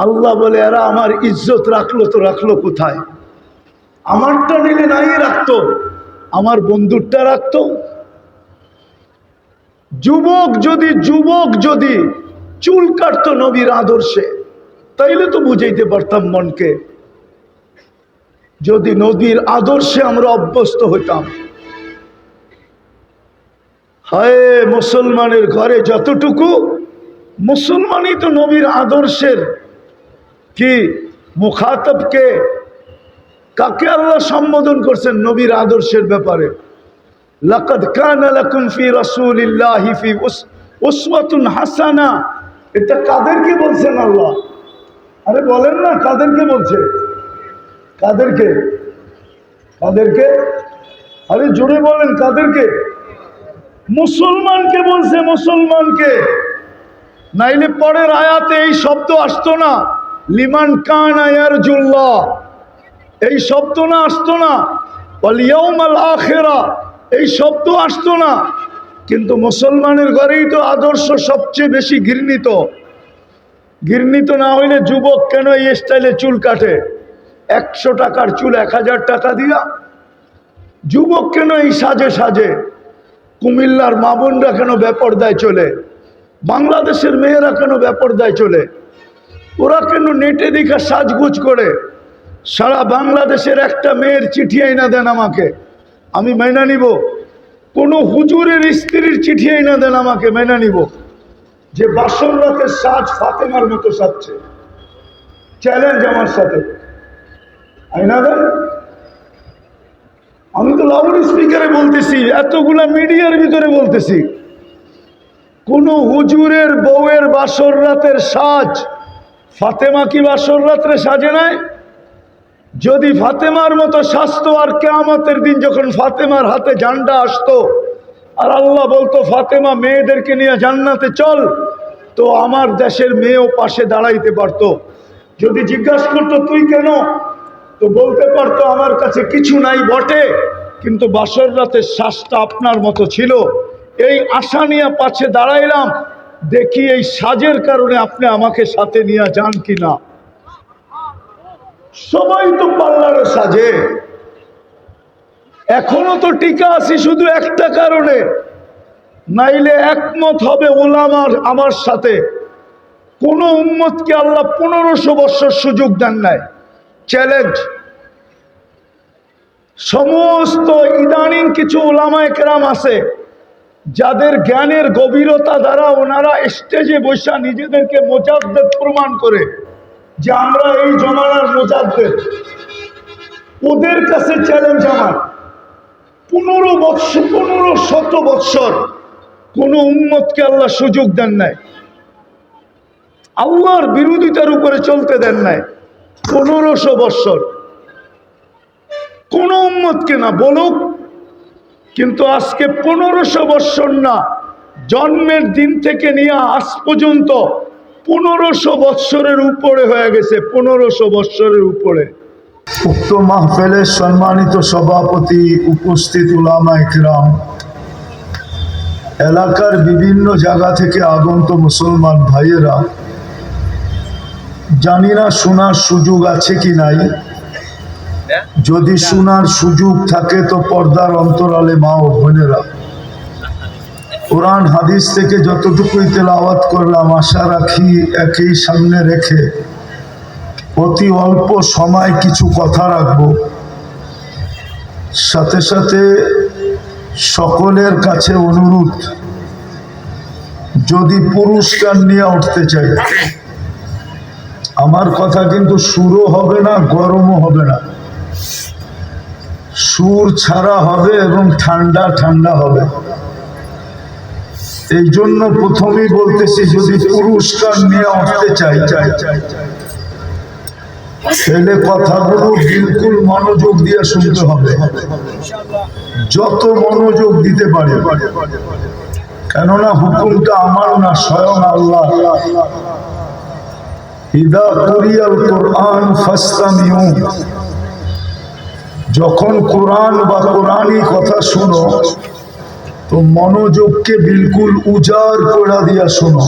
আল্লাহ বলে এরা আমার ইজ্জত রাখলো তো রাখলো কোথায়? আমারটা নিলে নাই রাখতো, আমার বন্ধুরটা রাখতো। যুবক যদি চুল কাটতো নবীর আদর্শে, তাইলে তো বুঝাইতে পারতাম মনকে। যদি নবীর আদর্শে আমরা অভ্যস্ত হইতাম। হায় মুসলমানের ঘরে যতটুকু, মুসলমানই তো নবীর আদর্শের কি মুখাতবকে, কাকে আল্লাহ সম্বোধন করছেন নবীর আদর্শের ব্যাপারে? লাকাদ কানা লাকুম ফি রাসূলিল্লাহি ফি উসওয়াতুন হাসানা। এটা কাদেরকে বলছেন আল্লাহ? আরে বলেন না, কাদেরকে বলছে? কাদেরকে? কাদেরকে? আরে জোরে বলেন, কাদেরকে? মুসলমানকে বলছে, মুসলমানকে। নাইলে পরের আয়াতে এই শব্দ আসতো না, লিমান কানা ইয়ারজুল্লাহ, এই শব্দ না আসতো না, ওয়াল ইয়াউমাল আখিরা এই শব্দ আসতো না। কিন্তু মুসলমানের ঘরেই তো আদর্শ সবচেয়ে বেশি ঘৃণিত। ঘৃণিত না হইলে যুবক কেন এই স্টাইলে চুল কাটে? 100 টাকার চুল 1000 টাকা দিয়া। যুবক কেন এই সাজে সাজে? কুমিল্লার মা বোনরা কেন বেপরদায় চলে? বাংলাদেশের মেয়েরা কেন বেপরদায় চলে? ওরা কেন নেটে দেখা সাজগুজ করে? সারা বাংলাদেশের একটা মেয়ের চিঠি আইনা দেন আমাকে, আমি মেনে নিব। কোন হুজুরের স্ত্রীর চিঠি আইনা দেন আমাকে, মেনে নিব। যে বাসর রাতের সাজ ফাতেমার মতো সাজছে, চ্যালেঞ্জ আমার সাথে, আইনা দেন। আমি তো লাউড স্পিকারে বলতেছি, এতগুলা মিডিয়ার ভিতরে বলতেছি। কোন হুজুরের বউয়ের বাসর রাতের সাজ, ফাতেমা কি বাসর রাত্রে সাজে নাই? যদি ফাতেমার মতো সাজতো, আর কিয়ামতের দিন যখন ফাতেমার হাতে ঝান্ডা আসতো আর আল্লাহ বলতো ফাতেমা মেয়েদেরকে নিয়ে জান্নাতে চল, তো আমার দেশের মেয়েও পাশে দাঁড়াইতে পারতো। যদি জিজ্ঞাসা করতো তুই কেন, তো বলতে পারতো আমার কাছে কিছু নাই বটে, কিন্তু বাসর রাতের শ্বাসটা আপনার মতো ছিল। এই আশা নিয়ে পাশে দাঁড়াইলাম, দেখি এই সাজের কারণে আপনি আমাকে সাথে নিয়ে যান কিনা। সবাই তো পার্লারে সাজে। এখনো তো টিকা আছি শুধু একটা কারণে, নাইলে একমত হবে ওলামার আমার সাথে। কোন উম্মতকে আল্লাহ 1500 বছর সুযোগ দেন নাই। চ্যালেঞ্জ সমস্ত ইদানিং কিছু ওলামায়ে কেরাম আছে যাদের জ্ঞানের গভীরতা দ্বারা ওনারা স্টেজে বসে নিজেদেরকে মুজাদ্দিদ প্রমাণ করে যে আমরা এই জমানার মুজাদ্দিদ। ওদের কাছে চ্যালেঞ্জ আমার, 1500 বৎসর কোন উম্মতকে আল্লাহ সুযোগ দেন নাই, আল্লাহর বিরোধিতার উপরে চলতে দেন নাই। 1500 বৎসর কোন উম্মতকে না বলুক, কিন্তু আজকে 1500 বৎসর না, জন্মের দিন থেকে নিয়ে আজ পর্যন্ত 1500 বৎসরের উপরে হয়ে গেছে, 1500 বৎসরের উপরে। উক্ত মাহফিলের সম্মানিত সভাপতি, উপস্থিত উলামায়ে কেরাম, এলাকার বিভিন্ন জায়গা থেকে আগত মুসলমান ভাইয়েরা, জানি না শোনার সুযোগ আছে কি নাই। যদি শোনার সুযোগ থাকে তো পর্দার অন্তরালে মা ও বোনেরা, কোরআন হাদিস থেকে যতটুকুই তেলাওয়াত করলাম, আশা রাখি একই সামনে রেখে অতি অল্প সময় কিছু কথা রাখব। সাথে সাথে সকলের কাছে অনুরোধ, যদি পুরস্কার নিয়ে উঠতে চাই, আমার কথা কিন্তু সুরও হবে না, গরমও হবে না, সুর ছাড়া হবে এবং ঠান্ডা ঠান্ডা হবে। এই জন্য প্রথমেই বলতেছি, যদি পুরস্কার নিয়ে উঠতে চাই তাহলে কথাগুলো বিলকুল মনোযোগ দিয়ে শুনতে হবে, যত মনোযোগ দিতে পারে। কেননা হুকুমটা আমার না, স্বয়ং আল্লাহ। ইদা কুরিয়াল কুরআন ফাসতামিউ, যখন কোরআন বা কোরআনী কথা শোনো তো মনোযোগকে বিলকুল উজাড় করে দিয়া শোনো।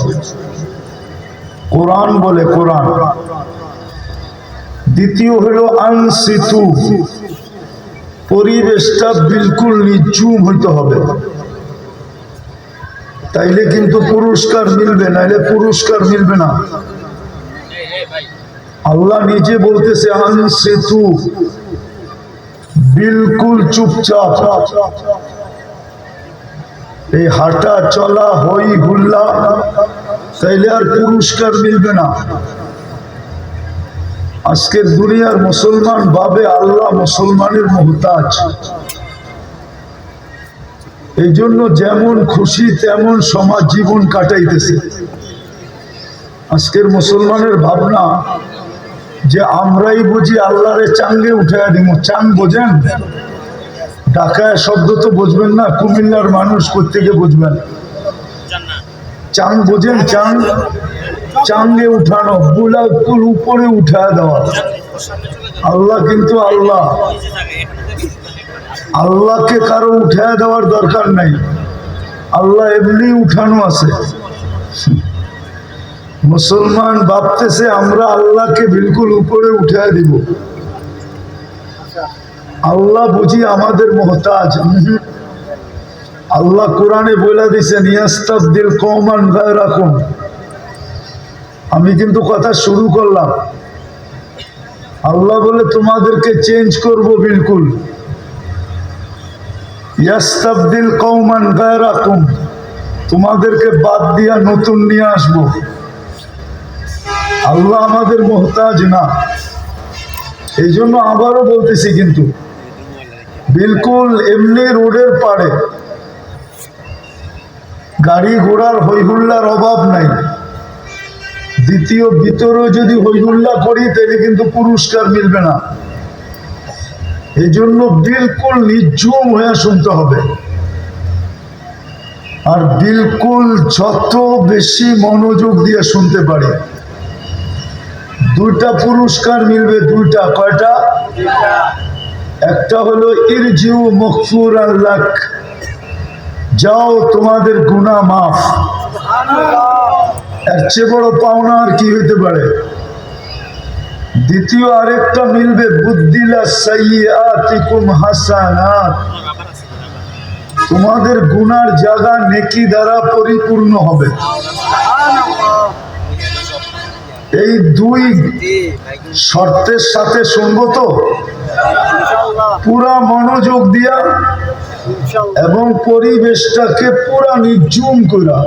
কোরআন বলে, কোরআন। দ্বিতীয় হলো আনসিতু, পরিবেশটা বিলকুল নিঝুম হইতে হবে, তাইলে কিন্তু পুরস্কার মিলবে, নাইলে পুরস্কার মিলবে না। আল্লাহ নিজে বলতেছে আনসিতু, বিলকুল চুপচাপ। এই হাঁটা চলা হই হুল্লা, তাইলে আর পুরস্কার মিলবে না। আজকের দুনিয়ার মুসলমান ভাবে আল্লাহ মুসলমানের মুহতাজ, এই জন্য যেমন খুশি তেমন সমাজ জীবন কাটাইতেছে। আজকের মুসলমানের ভাবনা যে আমরাই বুঝি আল্লাহরে চাঙ্গে উঠাইয়া দিব। চাং বোঝেন? ঢাকায় শব্দ তো বুঝবেন না, কুমিল্লার মানুষ কোত্থেকে বুঝবেন? চাং বোঝেন? চাং, চাঙ্গে উঠানো, বুলাকুল উপরে উঠায় দেওয়া। আল্লাহ কিন্তু আল্লাহ, আল্লাহকে কারো উঠায় দেওয়ার দরকার নাই, আল্লাহ এমনি উঠানো আছে। মুসলমান ভাবতেছে আমরা আল্লাহকে বিলকুল উপরে উঠায় দিব। আল্লাহ বুঝি আমাদের মুহতাজ? আল্লাহ কোরআনে বলে দিয়েছেন ইয়াস্তাবদিল কওমান গায়রাকুম। আমি কিন্তু কথা শুরু করলাম, আল্লাহ বলে তোমাদেরকে চেঞ্জ করব বিলকুল। ইয়াস্তাবদিল কওমান গায়রাকুম, তোমাদেরকে বাদ দিয়া নতুন নিয়ে আসব। আল্লাহ আমাদের মুহতাজ না। এই জন্য আবারও বলতেছি, কিন্তু বিলকুল এমনি রোডের পাড়ে গাড়ি ঘোড়ার হইহুল্লার অভাব নাই। দ্বিতীয় ভিতরেও যদি হইহুল্লা করি তাহলে কিন্তু পুরস্কার মিলবে না। এই জন্য বিলকুল নিঝুম হয়ে শুনতে হবে, আর বিলকুল যত বেশি মনোযোগ দিয়ে শুনতে পারি দুইটা পুরস্কার মিলবে। দুইটা। কয়টা? একটা হলো ইরজিউ মাগফুরান লাক, যাও তোমাদের গুনাহ মাফ। এর চেয়ে বড় পাওনা আর কি হইতে পারে? দ্বিতীয় আরেকটা মিলবে বুদ্দিলা সাইয়্যাতিকুম হাসানাত, তোমাদের গুনার জায়গা নেকি দ্বারা পরিপূর্ণ হবে। এই দুই শর্তের সাথে শুনবো তো পুরা মনোযোগ দিয়া এবং পরিবেশটাকে পুরা নিঝুম করা,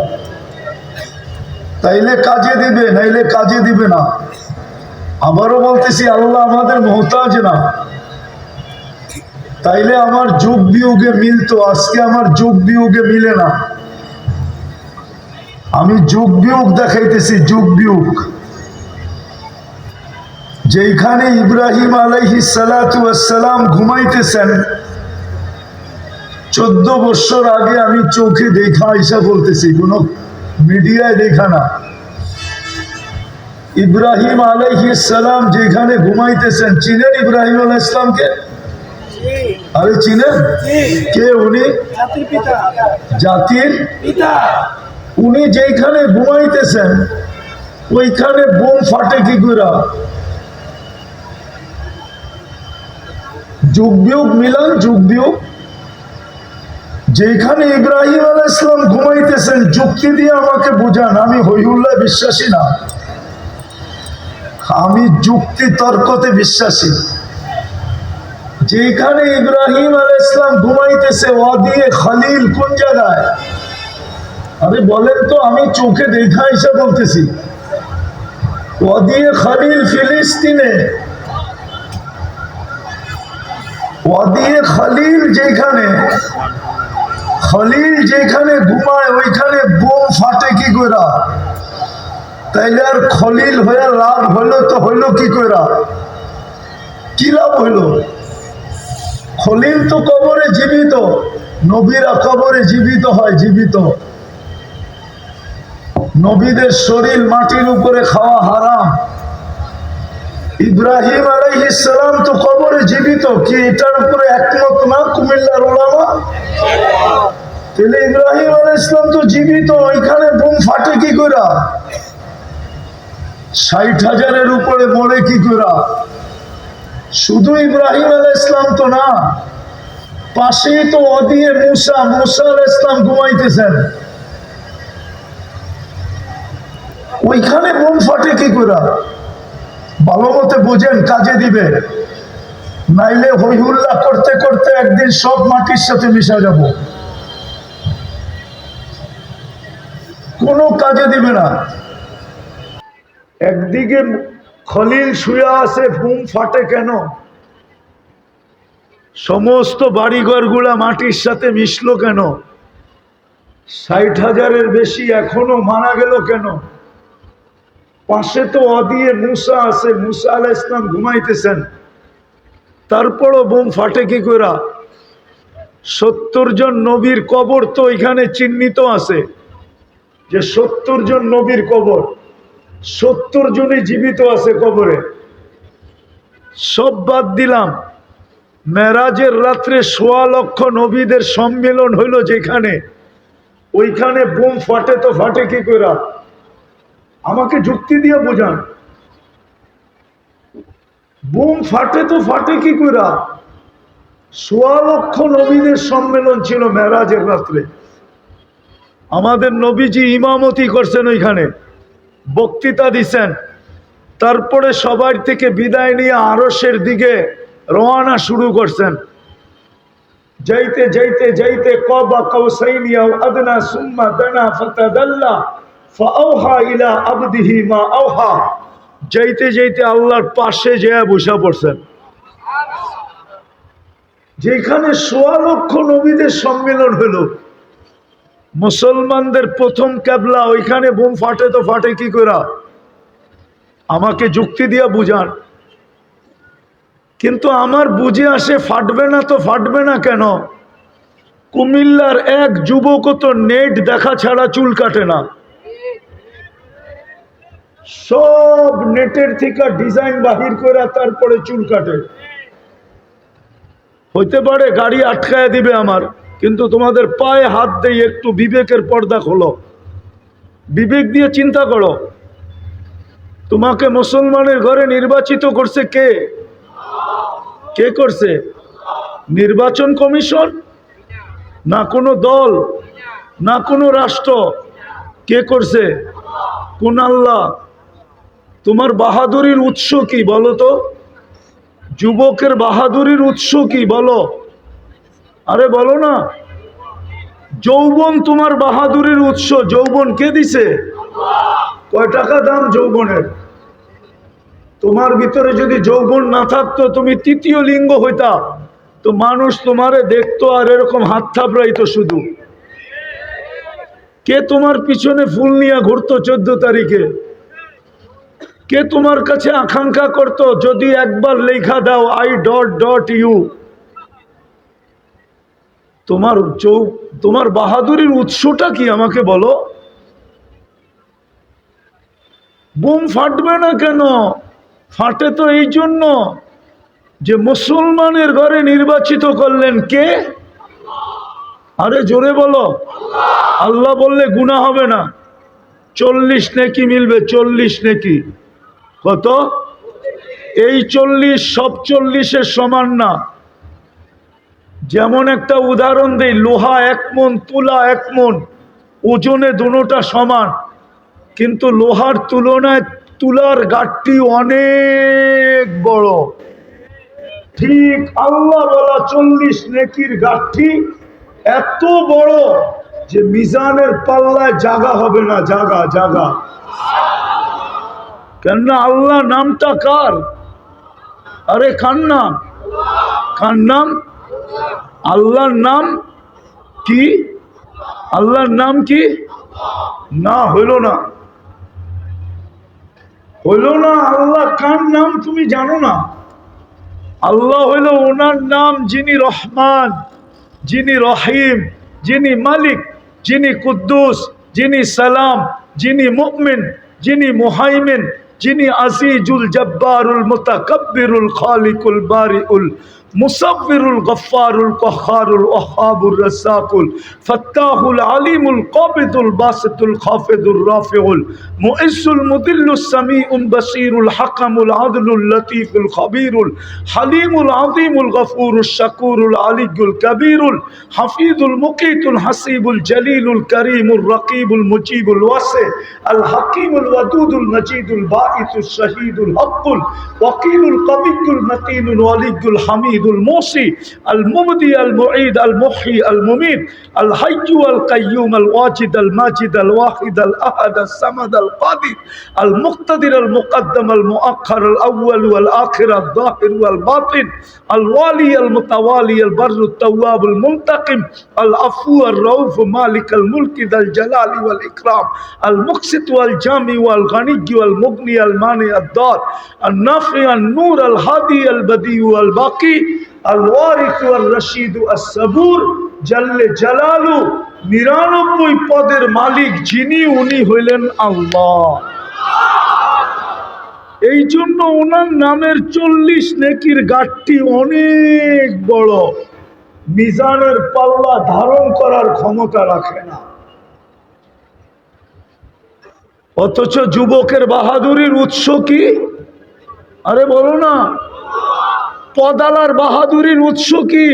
তাইলে কাজে দিবে, নাইলে কাজে দিবে না। আবারও বলতেছি আল্লাহ আমাদের মুহতাজ না। তাইলে আমার যোগ বিয়োগে মিলতো, আজকে আমার যোগ বিয়োগে মিলে না। আমি যোগ বিয়োগ দেখাইতেছি, যোগ বিয়োগ। যেখানে ইব্রাহিম আলাইহিস সালাতু ওয়াস সালাম ঘুমাইতেছেন 14 বছর আগে, আমি চোখে দেখা আইসা বলতেছি, কোনো মিডিয়ায় দেখা না। ইব্রাহিম আলাইহিস সালাম যেখানে ঘুমাইতেছেন, চিনেন ইব্রাহিম আলাইহিস সালামকে? আরে চিনেন? কে উনি? জাতির পিতা। উনি যেখানে ঘুমাইতেছেন ওইখানে বোম ফাটে কি করে? যুগ বিয়োগ মিলান, যুগ বিয়োগ। যেখানে ইব্রাহিম আলাইহিস সালাম ঘুমাইতেছেন, যুক্তি দিয়ে আমাকে বুঝান। আমি হইহুল্লাহ বিশ্বাসী না, আমি যুক্তি তর্কতে বিশ্বাসী। যেখানে ইব্রাহিম আলাইহিস সালাম ঘুমাইতেছে ওয়াদিয়ে খলিল কোন জায়গায়? আরে বলেন তো, আমি চোখে দেখা এসে বলতেছি। ওয়াদিয়ে খলিল ফিলিস্তিনে। ওয়াদিয়ে খলিল যেখানে, খলিল যেখানে ঘুমায় ওইখানে বোম ফাটে কি কইরা? তাইলে আর খলিল হয়ে লাভ হইলো তো হইলো কি কইরা? কি লাভ হইলো? খলিল তো কবরে জীবিত, নবীরা কবরে জীবিত হয়, জীবিত। নবীদের শরীর মাটির উপরে খাওয়া হারাম। ইব্রাহিম আলাইহিস সালাম তো কবরে জীবিত, কি এটার উপরে একমত না কুমিল্লার উলামা? তাহলে ইব্রাহিম আলাইহিস সালাম তো জীবিত, ওইখানে বোম ফাটে কি কইরা? 60,000-এর উপরে মরে কি করা? শুধু ইব্রাহিম আলাইহিস সালাম তো না, পাশেই তো ওদিকে মুসা আলাইহিস সালাম ঘুমাইতেছেন, ওইখানে বোম ফাটে কি করা? ভালো মতে বোঝেন, কাজে দিবে, নাইলে হইহুল্লা করতে করতে একদিন সব মাটির সাথে মিশা যাব, কোনো কাজে দিবে না। একদিকে খলিল শুয়ে আছে, বোম ফাটে কেন? সমস্ত বাড়িঘর গুলা মাটির সাথে মিশলো কেন? 60,000-এর বেশি এখনো মারা গেল কেন? পাশে তো ওদিকে মুসা আছে, মুসা আলাইহিস সালাম ঘুমাইতেছেন, তারপরও বোম ফাটে কি করে? 70 জন নবীর কবর তো এখানে চিহ্নিত আছে, যে 70 জন নবীর কবর, 70 জনই জীবিত আছে কবরে। সব বাদ দিলাম, মেরাজের রাত্রে 1.25 লক্ষ নবীদের সম্মেলন হইল যেখানে, ওইখানে বোম ফাটে তো ফাটে কি করে? আমাকে যুক্তি দিয়ে বোঝান, বোম ফাটে তো ফাটে কি করে? 1.25 লক্ষ নবীদের সম্মেলন ছিল মেরাজের রাত্রে, আমাদের নবীজি ইমামতি করছেন, ওইখানে বক্তৃতা দিছেন, তারপরে সবার থেকে বিদায় নিয়ে আরশের দিকে রওনা শুরু করছেন। যাইতে যাইতে যাইতে কাবা কাউসাইনি আও আদনা সুম্মা দানা ফাতাদাল্লা ফাআওহা ইলা আবদিহি মা আওহা, যাইতে যাইতে আল্লাহর পাশে যেয়ে বসে পড়ছেন, যেখানে 1.25 লক্ষ নবীদের সম্মেলন হলো, মুসলমানদের প্রথম কেবলা, ওইখানে বোম ফাটে তো ফাটে কি করে? আমাকে যুক্তি দিয়ে বুঝান। কিন্তু আমার বুঝে আসে, ফাটবে না তো ফাটবে না কেন? কুমিল্লার এক যুবক তো নেট দেখা ছাড়া চুল কাটে না, সব নেটের থেকে ডিজাইন বাহির করে তারপরে চুল কাটে। হইতে পারে গাড়ি আটকায় দিবে আমার, কিন্তু তোমাদের পায়ে হাত দিয়ে একটু বিবেকের পর্দা খোলো, বিবেক দিয়ে চিন্তা করো। তোমাকে মুসলমানের ঘরে নির্বাচিত করছে কে? কে করছে? নির্বাচন কমিশন না কোনো দল না কোনো রাষ্ট্র? কে করছে? কোন আল্লাহ? তোমার বাহাদুরির উৎস কি বলো তো? যুবকের বাহাদুরির উৎস কি বলো? আরে বলো না। যৌবন তোমার বাহাদুরির উৎস, যৌবন কে দিছে? কয় টাকা দাম যৌবনের? তোমার ভিতরে যদি যৌবন না থাকতো, তুমি তৃতীয় লিঙ্গ হইতা, তো মানুষ তোমারে দেখতো আর এরকম হাত থাপড়াইতো শুধু। কে তোমার পিছনে ফুল নিয়ে ঘুরতো 14 তারিখে? কে তোমার কাছে আকাঙ্ক্ষা করত যদি একবার লেখা দাও I.U? তোমার বাহাদুরির উৎসটা কি আমাকে বলো? বোম ফাটবে না কেন? ফাটে তো এই জন্য যে মুসলমানের ঘরে নির্বাচিত করলেন কে? আরে জোরে বলো। আল্লাহ বললে গুনাহ হবে না, 40 নেকি মিলবে, 40 নেকি। কত? এই 40 সব 40-এর সমান না। যেমন একটা উদাহরণ দেই, লোহা 1 মণ, তুলা 1 মণ, ওজনে দুটোটা সমান, কিন্তু লোহার তুলনায় তুলার গাঠটি অনেক বড়। ঠিক আল্লাহ বলা 40 নেকির গাঠটি এত বড় যে মিজানের পাল্লায় জায়গা হবে না, জায়গা। কেননা আল্লাহ নামটা কার? আরে কার নাম? কার নাম? আল্লাহর নাম কি? আল্লাহর নাম কি? না, হইল না। আল্লাহ কার নাম তুমি জানো না? আল্লাহ হইল ওনার নাম যিনি রহমান, যিনি রহিম, যিনি মালিক, যিনি কুদ্দুস, যিনি সালাম, যিনি মুমিন, যিনি মুহাইমিন, যিনি আজিজুল জব্বারুল মুতাকাব্বিরুল খালিকুল বারিউল মুসাব্বিরুল গফফারুল কহ্হারুল ওয়াহ্হাবুর রাজ্জাকুল ফাত্তাহুল আলিমুল কাবিদুল বাসিতুল খাফিদুর রাফিউল মুইজ্জুল মুদিল্লুস সামিউল বাসীরুল হাকামুল আদলুল লতীফুল খবীরুল হালিমুল আযীমুল গফুরুশ শাকুরুল আলিয়্যুল কবীরুল হাফিজুল মুকীতুল হাসিবুল জলিলুল করিমুর রকিবুল মুজিবুল ওয়াসি আল হাকিমুল ওয়াদুদুল মজিদুল বাঈসুশ শাহীদুল হকুল ওয়াকিলুল কবিয়্যুল মতিনুল ওয়ালিয়্যুল হামিদুল মুসি আল মুবদি আল মুঈদ আল মুহয়ি আল মুমীত আল হাইয়্যু আল কাইয়্যুম আল ওয়াজিদ আল মাজিদ আল ওয়াহিদ আল আহাদ আল সামাদ আল কাদির আল মুক্তাদির আল মুকদ্দম আল মুআখ্খার আল আউয়াল ওয়াল আখির আল যাহির ওয়াল বাতিন আল ওয়ালি আল মুতাওয়ালি আল বাররুত তাওয়াব আল মুনতাকিম আল আফু আর রাউফ মালিক আল মুলক যাল জালালি ওয়াল ইকরাম আল মুকসিত ওয়াল জামি ওয়াল গনি ওয়াল মুগনি আল মানি আদ দার আল নাফি আল নূর আল হাদি আল বদি ওয়াল বাকি আল ওয়ারিস ওয়াল রশিদ আস সাবুর জাল্লে জালালু 99 পদের মালিক যিনি উনি হইলেন আল্লাহ। এই জন্য ওনার নামের 40 নেকির গাঁটটি অনেক বড়, মিজানের পাল্লা ধারণ করার ক্ষমতা রাখে না। অথচ যুবকের বাহাদুরির উৎস কি? আরে বলো না। পদালার বাহাদুরির উৎস কি?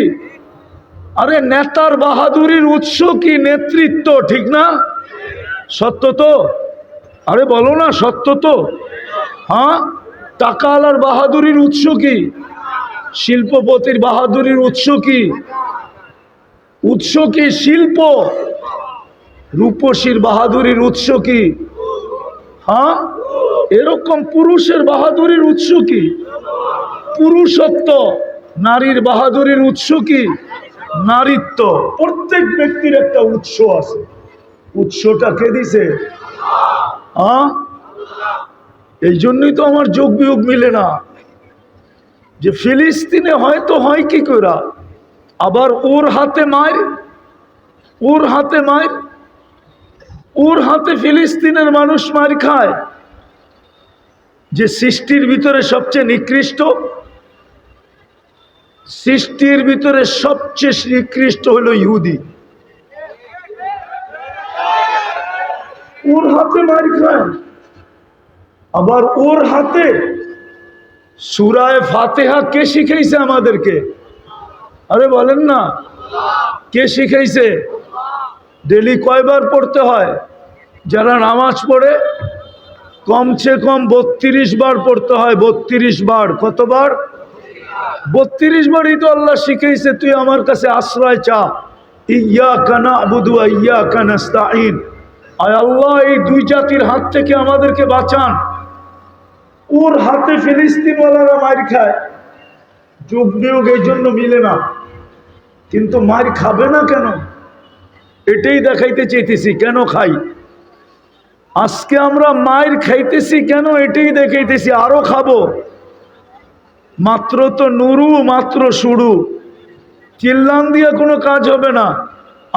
আরে নেতার বাহাদুরির উৎস কি? নেতৃত্ব, ঠিক না? সত্য তো? আরে বলো না, সত্য তো? হ্যাঁ। টাকাওয়ালার বাহাদুরির উৎস কি? শিল্পপতির বাহাদুরির উৎস কি? উৎস কি? শিল্প। রূপসীর বাহাদুরির উৎস কি? হ্যাঁ। এরকম পুরুষের বাহাদুরির উৎস কি? পুরুষত্ব। নারীর বাহাদুরির উৎস কি? নারীত্ব। প্রত্যেক ব্যক্তির একটা উৎস আছে। উৎসটা কে দিছে? হ্যাঁ। এই জন্যই তো আমার যোগ বিয়োগ মিলে না, যে ফিলিস্তিনে হয়তো হয় কি করে, আবার ওর হাতে মার, ওর হাতে মার, ওর হাতে ফিলিস্তিনের মানুষ মার খায়। যে সৃষ্টির ভিতরে সবচেয়ে নিকৃষ্ট, সৃষ্টির ভিতরে সবচেয়ে নিকৃষ্ট হলো ইহুদি, ওর হাতে মার খায়। আবার ওর হাতে সূরায়ে ফাতিহা কে শিখাইছে আমাদেরকে? আরে বলেন না, কে শিখাইছে? ডেলি কয়বার পড়তে হয়? যারা নামাজ পড়ে কমসে কম 32 বার পড়তে হয়। 32 বার। কতবার? 32 বারই তো আল্লাহ শিখাইছে তুই আমার কাছে আশ্রয় চা। ইয়াকা না'বুদু ওয়া ইয়াকা নাস্তাঈন। আয় আল্লাহ, এই দুই জাতির হাত থেকে আমাদেরকে বাঁচান। ওর হাতে ফিলিস্তিনওয়ালারা মার খায়। যোগ বিয়োগ এই জন্য মিলে না, কিন্তু মার খাবে না কেন? এটাই দেখাইতে চাইতেছি। কেন খাই? আজকে আমরা মায়ের খাইতেছি কেন? এটাই দেখাইতেছি। আরো খাবো। মাত্র তো নুরু, মাত্র শুরু। চিল্লান দিয়ে কোনো কাজ হবে না।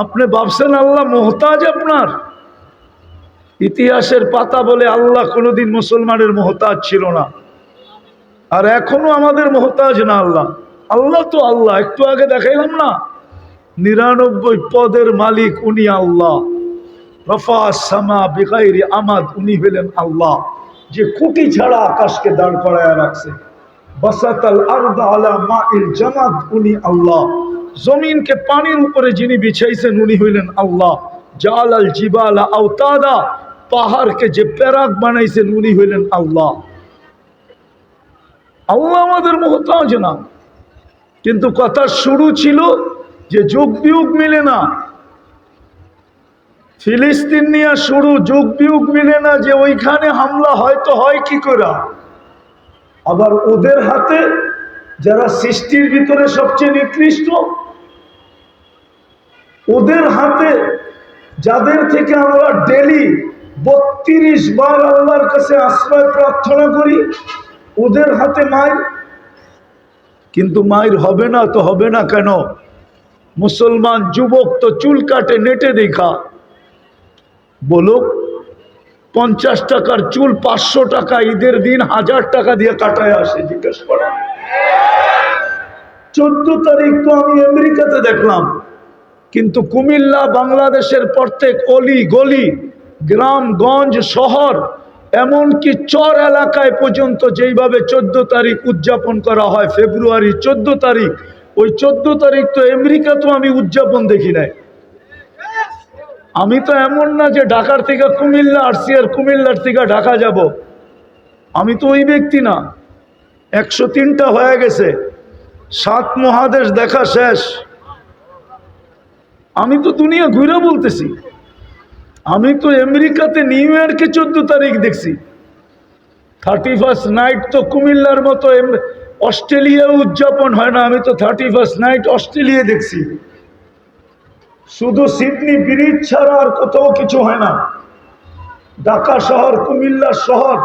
আপনি ভাবছেন আল্লাহ মোহতাজ আপনার? ইতিহাসের পাতা বলে আল্লাহ কোনোদিন মুসলমানের মোহতাজ ছিল না, আর এখনো আমাদের মোহতাজ না আল্লাহ। আল্লাহ তো আল্লাহ। একটু আগে দেখাইলাম না, 99 পদের মালিক উনি আল্লাহ। রফা সামা বিগাইরি আমাদ, উনি হলেন আল্লাহ, যে খুঁটি ছাড়া আকাশকে দাঁড় করায় রাখছে। বাসাতাল আরদা আলা মাইল জামাদ, উনি আল্লাহ। জমিনকে পানির উপরে যিনি বিছাইছেন উনি হইলেন আল্লাহ। জালাল জিবালা আওতাদা, পাহাড়কে যে প্যারাক বানাইছেন উনি হইলেন আল্লাহ। আল্লাহ আমাদের মুহতাজ না, কিন্তু কথার শুরু ছিল যে যোগ বিয়োগ মিলে না। ফিলিস্তিন নিয়ে শুরু, যোগ বিয়োগ মিলে না, যে ওইখানে হামলা হয়তো হয় কি করে। আবার ওদের হাতে যারা সৃষ্টির ভিতরে সবচেয়ে নিকৃষ্ট, ওদের হাতে যাদের থেকে আমরা ডেলি 32 বার আল্লাহর কাছে আশ্রয় প্রার্থনা করি, ওদের হাতে মায়ের। কিন্তু মায়ের হবে না তো হবে না কেন? মুসলমান যুবক তো চুল কাটে নেটে দেখা। বলো, 50 টাকার চুল 500 টাকা ঈদের দিন 1000 টাকা দিয়ে কাটায় আসে। জিজ্ঞেস করে 14 তারিখ তো আমি আমেরিকাতে দেখলাম, কিন্তু কুমিল্লা বাংলাদেশের প্রত্যেক অলি গলি, গ্রামগঞ্জ, শহর, এমনকি চর এলাকায় পর্যন্ত যেইভাবে 14 তারিখ উদযাপন করা হয়, ফেব্রুয়ারি 14 তারিখ, ওই 14 তারিখ তো আমেরিকাতেও আমি উদযাপন দেখি নাই। আমি তো এমন না যে ঢাকার থেকে কুমিল্লা আসছি আর কুমিল্লার থেকে ঢাকা যাব, আমি তো ওই ব্যক্তি না। 103টা হয়ে গেছে, 7 মহাদেশ দেখা শেষ। আমি তো দুনিয়া ঘুরে বলতেছি, আমি তো আমেরিকাতে নিউ ইয়র্কে 14 তারিখ দেখছি। 31st নাইট তো কুমিল্লার মতো অস্ট্রেলিয়া উদযাপন হয় না, আমি তো 31st নাইট অস্ট্রেলিয়া দেখছি। শুধু সিডনি ব্রিজ ছাড়া আর কোথাও কিছু হয় না। ঢাকা শহর, কুমিল্লা শহর,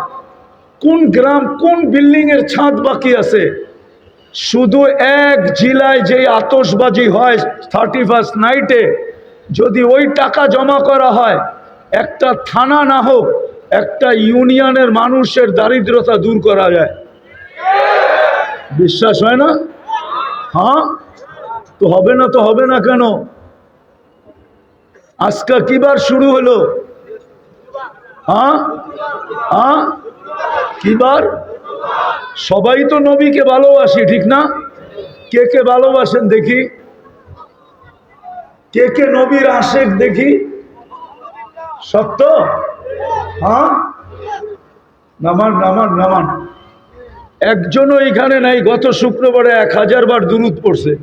কোন গ্রাম, কোন বিল্ডিং এর ছাদ বাকি আছে? শুধু এক জেলায় যে আতশবাজি হয় 31st নাইটে, যদি ওই টাকা জমা করা হয়, একটা থানা না হোক, একটা ইউনিয়নের মানুষের দারিদ্রতা দূর করা যায়। বিশ্বাস হয় না? হ্যাঁ, তো হবে না, তো হবে না কেন? আজকে কিবার শুরু হলো? হ্যাঁ হ্যাঁ, কিবার? সবাই তো নবীকে ভালোবাসি, ঠিক না? কে কে ভালোবাসেন দেখি, কে কে নবীর আশেক দেখি? সত্য? হ্যাঁ, নামান নামান নামান। একজনও এখানে নাই গত শুক্রবারে 1000 বার দুরূদ পড়ছে,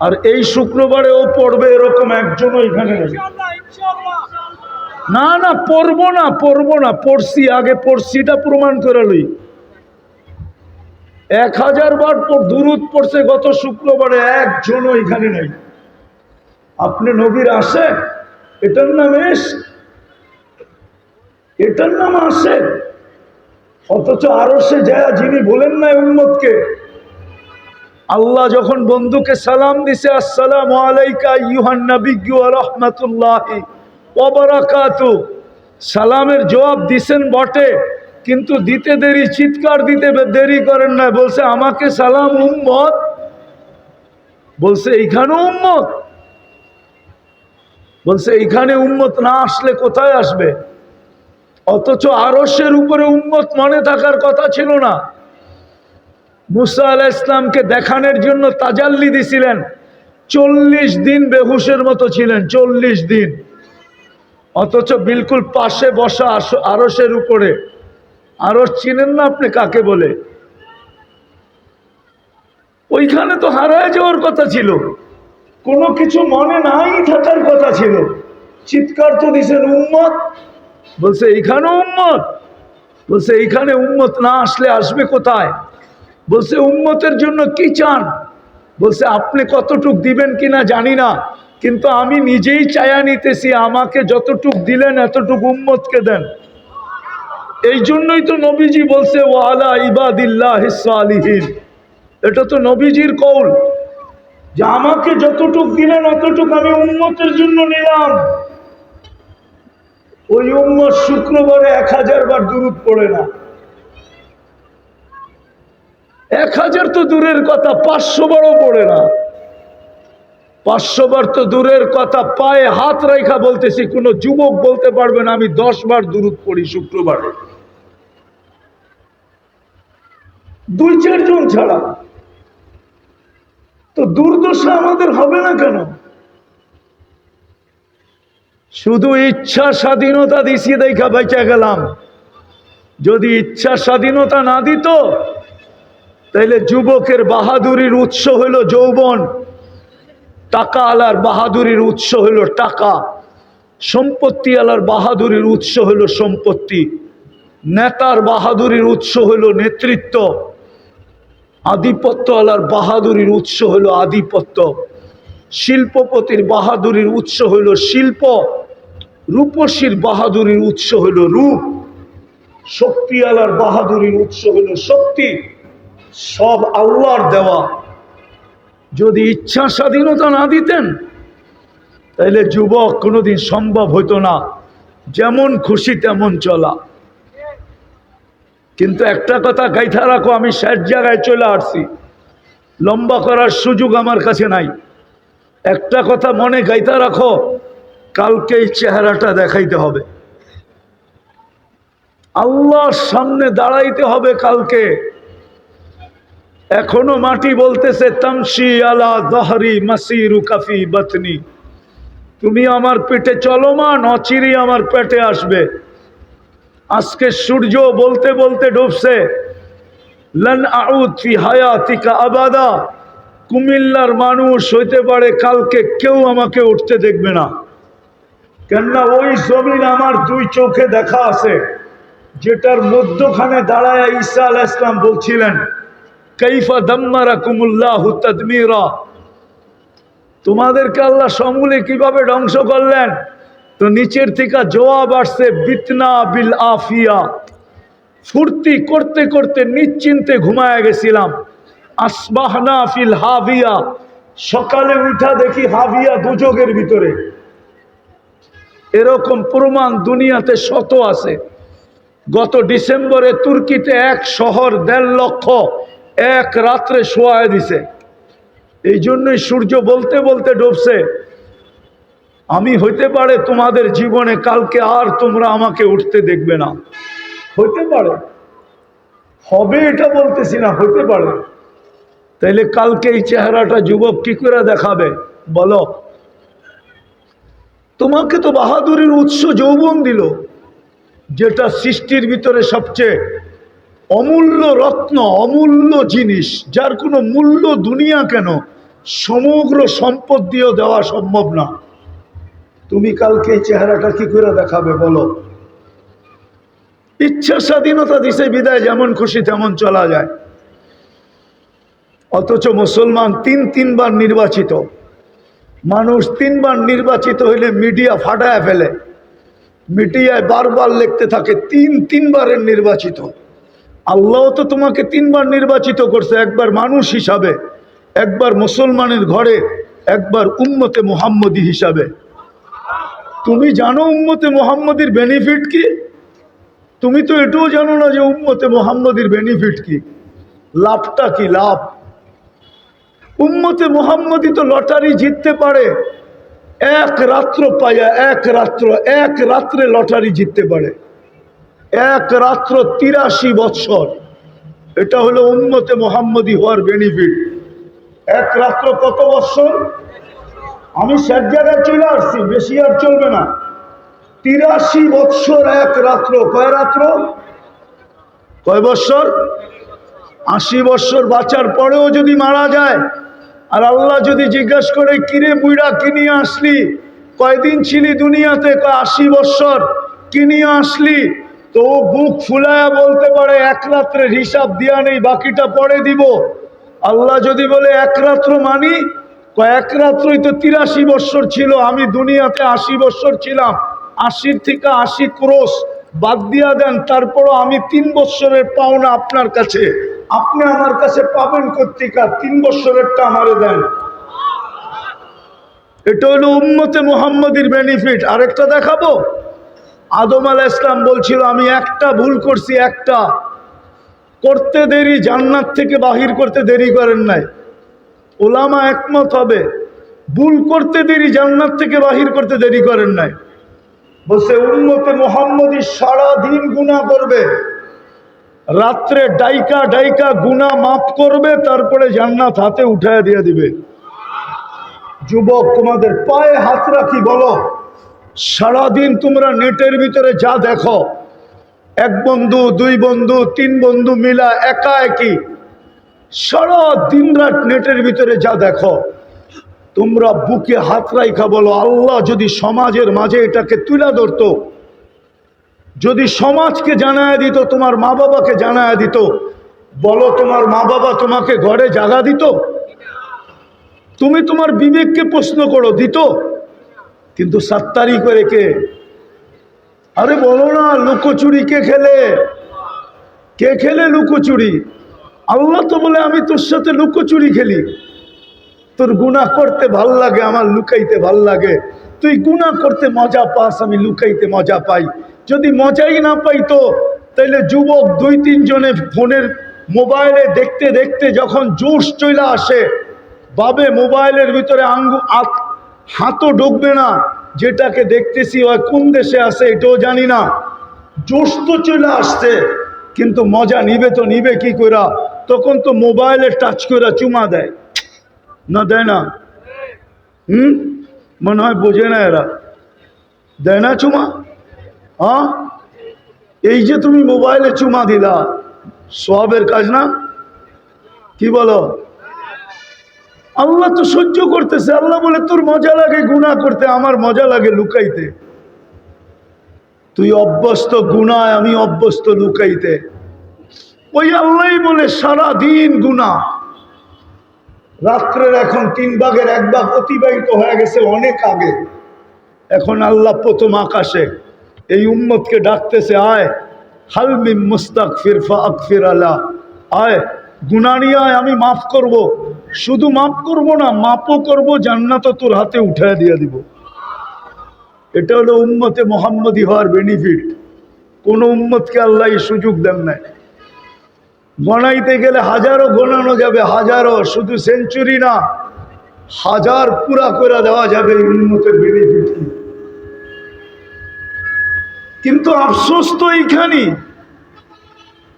আর এই শুক্রবারেও পড়বে এরকম একজনও এখানে নেই। না না, পড়বো না, পড়বো না, পড়ছি, আগে পড়ছিটা প্রমাণ করে লই। 1000 বার দুরূদ পড়ছে গত শুক্রবারে, একজনও এখানে নেই। আপনি নবীর আসে, এটার নাম ইশক, এটার নাম আসে। অথচ আরশে যায় যিনি বলেন না উম্মতকে, আল্লাহ যখন বন্ধুকে সালাম দিছে, আসসালামু আলাইকা আইয়ুহান নাবিয়্যু ওয়া রাহমাতুল্লাহি ওয়া বারাকাতুহু, সালামের জবাব দিছেন বটে, কিন্তু দিতে দেরি, চিৎকার দিতে দেরি করেন না, বলছে আমাকে সালাম উম্মত, বলছে এইখানেও উম্মত, বলছে এইখানে উম্মত না আসলে কোথায় আসবে? অথচ আরশের উপরে উম্মত মনে থাকার কথা ছিল না। মুসা আলাইহিস সালামকে দেখানোর জন্য তাজাল্লি দিছিলেন, 40 দিন বেহুশের মতো ছিলেন, 40 দিন। অথচ বিলকুল পাশে বসা আরশের উপরে। আরশ চিনেন না আপনি কাকে বলে? ওইখানে তো হারায় যাওয়ার কথা ছিল, কোনো কিছু মনে নাই থাকার কথা ছিল। চিৎকার তো দিছেন উম্মত, বলছে এইখানে উম্মত, বলছে এইখানে উম্মত না আসলে আসবে কোথায়? বলছে উম্মতের জন্য কি চান? বলছে আপনি কতটুক দিবেন কিনা জানি না, কিন্তু আমি নিজেই চায়া নিতেছি, আমাকে যতটুক দিলেন এতটুক উম্মতকে দেন। এই জন্যই তো নবীজি বলছে ওয়ালা ইবাদিল্লাহিস সালিহিন, এটা তো নবীজির কওল, যে আমাকে যতটুক দিলেন অতটুক আমি উম্মতের জন্য নিলাম। ওই উম্মত শুক্রবারে 1000 বার দুরূদ পড়ে না। 1000 তো দূরের কথা, 500 বারও পড়ে না। 500 বার তো দূরের কথা, পায়ে হাত রেখা বলতেছি, কোন যুবক বলতে পারবে না আমি 10 বার দুরূদ পড়ি শুক্রবারে, 2-4 জন ছাড়া। তো দুর্দশা আমাদের হবে না কেন? শুধু ইচ্ছা স্বাধীনতা দিছি দেখা বেঁচে গেলাম। যদি ইচ্ছা স্বাধীনতা না দিত, তাইলে যুবকের বাহাদুরির উৎস হইল যৌবন, টাকা আলার বাহাদুরির উৎস হইল টাকা, সম্পত্তি আলার বাহাদুরির উৎস হইল সম্পত্তি, নেতার বাহাদুরির উৎস হইল নেতৃত্ব, আধিপত্য আলার বাহাদুরির উৎস হইল আধিপত্য, শিল্পপতির বাহাদুরির উৎস হইল শিল্প, রূপসীর বাহাদুরির উৎস হইল রূপ, শক্তি আলার বাহাদুরির উৎস হইল শক্তি। সব আল্লাহর দেওয়া। যদি ইচ্ছা স্বাধীনতা না দিতেন, তাইলে যুবক কোনোদিন সম্ভব হইতো না, যেমন খুশি তেমন চলা। কিন্তু একটা কথা গাইথা রাখো, আমি শেষ জায়গায় চলে আসছি, লম্বা করার সুযোগ আমার কাছে নাই। একটা কথা মনে গাইতা রাখো, কালকে এই চেহারাটা দেখাইতে হবে, আল্লাহর সামনে দাঁড়াইতে হবে কালকে। এখনো মাটি বলতেছে তামশি আলা দহরি মাসিরু কাফি বাতনি, তুমি আমার পেটে চলমান, অচিরেই আমার পেটে আসবে। আজকে সূর্য বলতে বলতে ডুবছে, লান আউদ ফি হায়াতিকা আবাদা, কুমিল্লার মানুষ হইতে পারে কালকে কেউ আমাকে উঠতে দেখবে না, কেননা ওই জমিন আমার দুই চোখে দেখা আছে, যেটার মধ্যখানে দাঁড়ায় ঈসা আলাইহিস সালাম বলছিলেন কাইফা দাম্মারাকুমুল্লাহু তাদমীরা, তোমাদেরকে আল্লাহ সমূলে কিভাবে ধ্বংস করলেন। তো নিচের থেকে জবাব আসছে বিতনা বিল আফিয়া, ফুর্তি করতে করতে নিশ্চিন্তে ঘুমায় গেছিলাম। আসবাহনা ফিল হাবিয়া, সকালে উঠা দেখি হাবিয়া দুযোগের ভিতরে। এরকম প্রমাণ দুনিয়াতে শত আছে। গত ডিসেম্বরে তুর্কিতে এক শহর 1.5 লক্ষ এক রাত্রে শোয়ায় দিছে। এই জন্যই সূর্য বলতে বলতে ডুবছে, আমি হইতে পারে তোমাদের জীবনে কালকে আর তোমরা আমাকে উঠতে দেখবে না। হইতে পারে, হবে এটা বলতেছি না, হইতে পারে। তাইলে কালকে এই চেহারাটা যুবক কি করে দেখাবে বলো? তোমাকে তো বাহাদুরের উৎস যৌবন দিল, যেটা সৃষ্টির ভিতরে সবচেয়ে অমূল্য রত্ন, অমূল্য জিনিস, যার কোনো মূল্য দুনিয়া কেন সমগ্র সম্পদ দিয়েও দেওয়া সম্ভব না। তুমি কালকে এই চেহারাটা কি করে দেখাবে বলো? ইচ্ছা স্বাধীনতা দিছে বিদায়, যেমন খুশি তেমন চলা যায়। অথচ মুসলমান 3 বার নির্বাচিত মানুষ, 3 বার নির্বাচিত হইলে মিডিয়া ফাটায় ফেলে, মিডিয়ায় বারবার লিখতে থাকে 3 বারের নির্বাচিত। আল্লাহ তো তোমাকে 3 বার নির্বাচিত করছে, একবার মানুষ হিসাবে, একবার মুসলমানের ঘরে, একবার উম্মতে মুহাম্মদী হিসাবে। তুমি জানো উম্মতে মুহাম্মদীর বেনিফিট কি? তুমি তো এটাও জানো না যে উম্মতে মুহাম্মদীর বেনিফিট কি, লাভটা কি। লাভ, উম্মতে মুহাম্মদী তো লটারি জিততে পারে, এক রাত্র পাইয়া, এক রাত্রে লটারি জিততে পারে, এক রাত্র 83 বৎসর। এটা হলো উম্মতে মুহাম্মদী হওয়ার বেনিফিট। এক রাত্র কত বৎসর? আমি শেষ জায়গায় চলে আসছি, বেশি আর চলবে না। 83 বৎসর এক রাত্র। কয় রাত্র? কয় বৎসর? 80 বৎসর বাঁচার পরেও যদি মারা যায়, আর আল্লাহ যদি জিজ্ঞাসা করে কিরে বুইড়া কি নিয়ে আসলি, কয়দিন ছিলি দুনিয়াতে? 80 বৎসর। কি নিয়ে আসলি? তো বুক ফুলায়া বলতে পারে এক রাত্রের হিসাব দিয়া নেই, বাকিটা পরে দিব। আল্লাহ যদি বলে এক রাত্র মানি, এক রাত্রই তো 83 বৎসর ছিল, আমি দুনিয়াতে 80 বৎসর ছিলাম, 80 থেকে 80 ক্রোশ বাদ দিয়া দেন, তারপরও আমি 3 বৎসরের পাওনা আপনার কাছে, আপনি আমার কাছে পাবেন কর্তিকা, 3 বৎসরেরটা আমারে দেন। এটা হলো উম্মতে মুহাম্মদীর বেনিফিট। আরেকটা দেখাবো। আদম আলাইহিস সালাম বলছিল আমি একটা ভুল করছি, একটা করতে দেরি, জান্নাত থেকে বাহির করতে দেরি করেন নাই। ওলামা একমত হবে, ভুল করতে দেরি, জান্নাত থেকে বাহির করতে দেরি করেন নাই। বলছে উম্মতে মুহাম্মদী সারাদিন গুনাহ করবে, রাত্রে ডাইকা ডাইকা গুনাহ মাফ করবে, তারপরে জান্নাত হাতে উঠায় দিয়ে দিবে। যুবক, তোমাদের পায়ে হাত রাখি বলো, সারাদিন তোমরা নেটের ভিতরে যা দেখো, 1 বন্ধু 2 বন্ধু 3 বন্ধু মিলা একা একই সারা দিন রাত নেটের ভিতরে যা দেখো, তোমরা বুকে হাত রাইখা বলো আল্লাহ যদি সমাজের মাঝে এটাকে তুলে ধরতো, যদি সমাজকে জানায় দিত, তোমার মা বাবাকে জানায় দিত, বলো তোমার মা বাবা তোমাকে ঘরে জাগা দিত? তুমি তোমার বিবেককে প্রশ্ন করো, দিত? কিন্তু সাত্তারি করে কে? আরে বলো না, লুকোচুরি কে খেলে? কে খেলে লুকোচুরি? আল্লাহ তো বলে আমি তোর সাথে লুকোচুরি খেলি, তোর গুনাহ করতে ভাল লাগে, আমার লুকাইতে ভাল লাগে। তুই গুনাহ করতে মজা পাস, আমি লুকাইতে মজা পাই। যদি মজাই না পাইতো তাইলে যুবক 2-3 জনে ফোনের মোবাইলে দেখতে দেখতে যখন জোশ চলে আসে, বাবে মোবাইলের ভিতরে হাতও ঢুকবে না, যেটাকে দেখতেছি ওই কোন দেশে আছে এটাও জানি না। জোশ তো চলে আসছে, কিন্তু মজা নিবে তো নিবে কি করে? তখন তো মোবাইলে টাচ করে চুমা দেয়, না দেয় না? মনে হয় বোঝে না এরা, দেয় না চুমা? হ্যাঁ, এই যে তুমি মোবাইলে চুমা দিলা, সওয়াবের কাজ না? কি বলো? আল্লাহ তো সহ্য করতেছে। আল্লাহ বলে তোর মজা লাগে গুনাহ করতে, আমার মজা লাগে লুকাইতে। তুই অভ্যস্ত গুনায়, আমি অভ্যস্ত লুকাইতে। ওই আল্লাহ বলে সারা দিন গুনাহ। রাত্রের এখন 3 ভাগের 1 ভাগ অতিবাহিত হয়ে গেছে অনেক আগে। এখন আল্লাহ প্রথম আকাশে এই উম্মতকে ডাকতেছে, আয় হাল মিন মুস্তাগফির ফাগফির আলা, আয় গুনাহ নিয়ে আয়, আমি মাফ করব। শুধু মাফ করব না, মাফও করব, জান্নাতও তোর হাতে উঠায় দিয়ে দিব। এটা হলো উম্মতে মুহাম্মদী হওয়ার বেনিফিট। কোন উম্মতকে আল্লাহ এই সুযোগ দেন নাই। গণাইতে গেলে হাজারো গণানো যাবে, হাজারো, শুধু সেঞ্চুরি না, হাজার পুরা করে দেওয়া যাবে এই উম্মতের বেনিফিট। কিন্তু আফসোস তো এইখানে,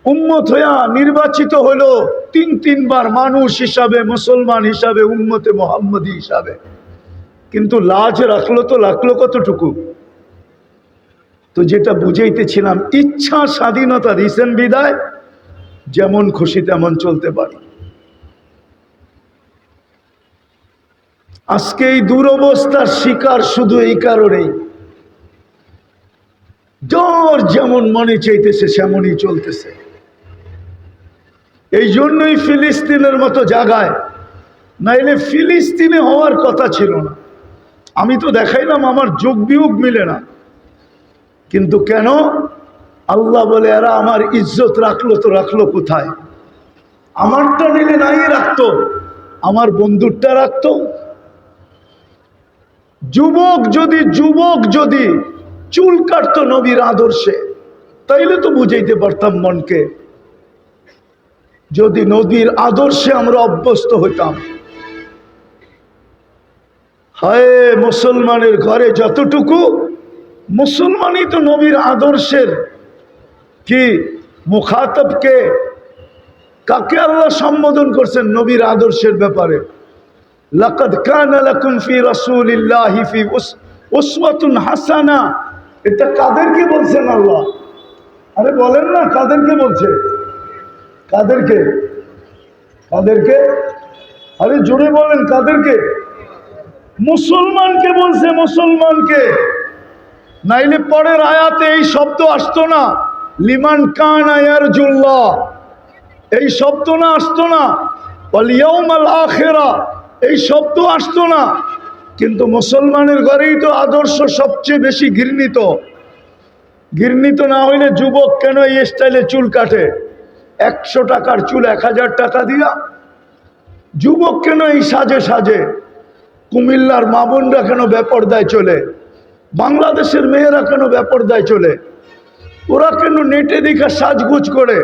উম্মত হইয়া নির্বাচিত হলো 3 বার মানুষ হিসাবে, মুসলমান হিসাবে, উম্মতে মুহাম্মদী হিসাবে, কিন্তু লাজ রাখলো তো রাখলো কতটুকু? তো যেটা বুঝাইতেছিলাম, ইচ্ছা স্বাধীনতা দিয়েছেন বিদায় যেমন খুশি তেমন চলতে পারি। আজকে এই দুরবস্থার শিকার শুধু এই কারণেই, জ্বর যেমন মনে চাইতেছে সেমনই চলতেছে। এই জন্যই ফিলিস্তিনের মতো জায়গায়, নাইলে ফিলিস্তিনে হওয়ার কথা ছিল না। আমি তো দেখাইলাম আমার যোগ বিয়োগ মিলে না, কিন্তু কেন? আল্লাহ বলে এরা আমার ইজ্জত রাখলো তো রাখলো কোথায়? আমারটা নিলে নাই রাখতো, আমার বন্ধুরটা রাখতো। যুবক যদি চুল কাটতো নবীর আদর্শে, তাইলে তো বুঝাইতে পারতাম মনকে। যদি নবীর আদর্শে আমরা অভ্যস্ত হইতাম। হায় মুসলমানের ঘরে যতটুকু, মুসলমানই তো নবীর আদর্শের কি মুখাতবকে, কাকে আল্লাহ সম্বোধন করছেন নবীর আদর্শের ব্যাপারে? লাকাদ কানা লাকুম ফি রাসূলিল্লাহি ফি উসওয়াতুন হাসানা। এটা কাদেরকে বলছেন আল্লাহ? আরে বলেন না, কাদেরকে বলছে? কাদেরকে? কাদেরকে? আরে জোরে বলেন, কাদেরকে? মুসলমানকে বলছে, মুসলমানকে। নাইলে পরের আয়াতে এই শব্দ আসতো না, লিমান কানা ইয়ারজুল্লাহ, এই শব্দ না আসতো না, ওয়াল ইয়াউমাল আখিরা এই শব্দ আসতো না। কিন্তু মুসলমানের ঘরেই তো আদর্শ সবচেয়ে বেশি ঘৃণিত। ঘৃণিত না হইলে যুবক কেন এই স্টাইলে চুল কাটে? 100 টাকার চুল 1000 টাকা দিয়া। যুবক কেন এই সাজে সাজে? কুমিল্লার মা বোনরা কেন বেপরদায় চলে? বাংলাদেশের মেয়েরা কেন বেপরদায় চলে? ওরা কেন নেটে দেখা সাজগুজ করে?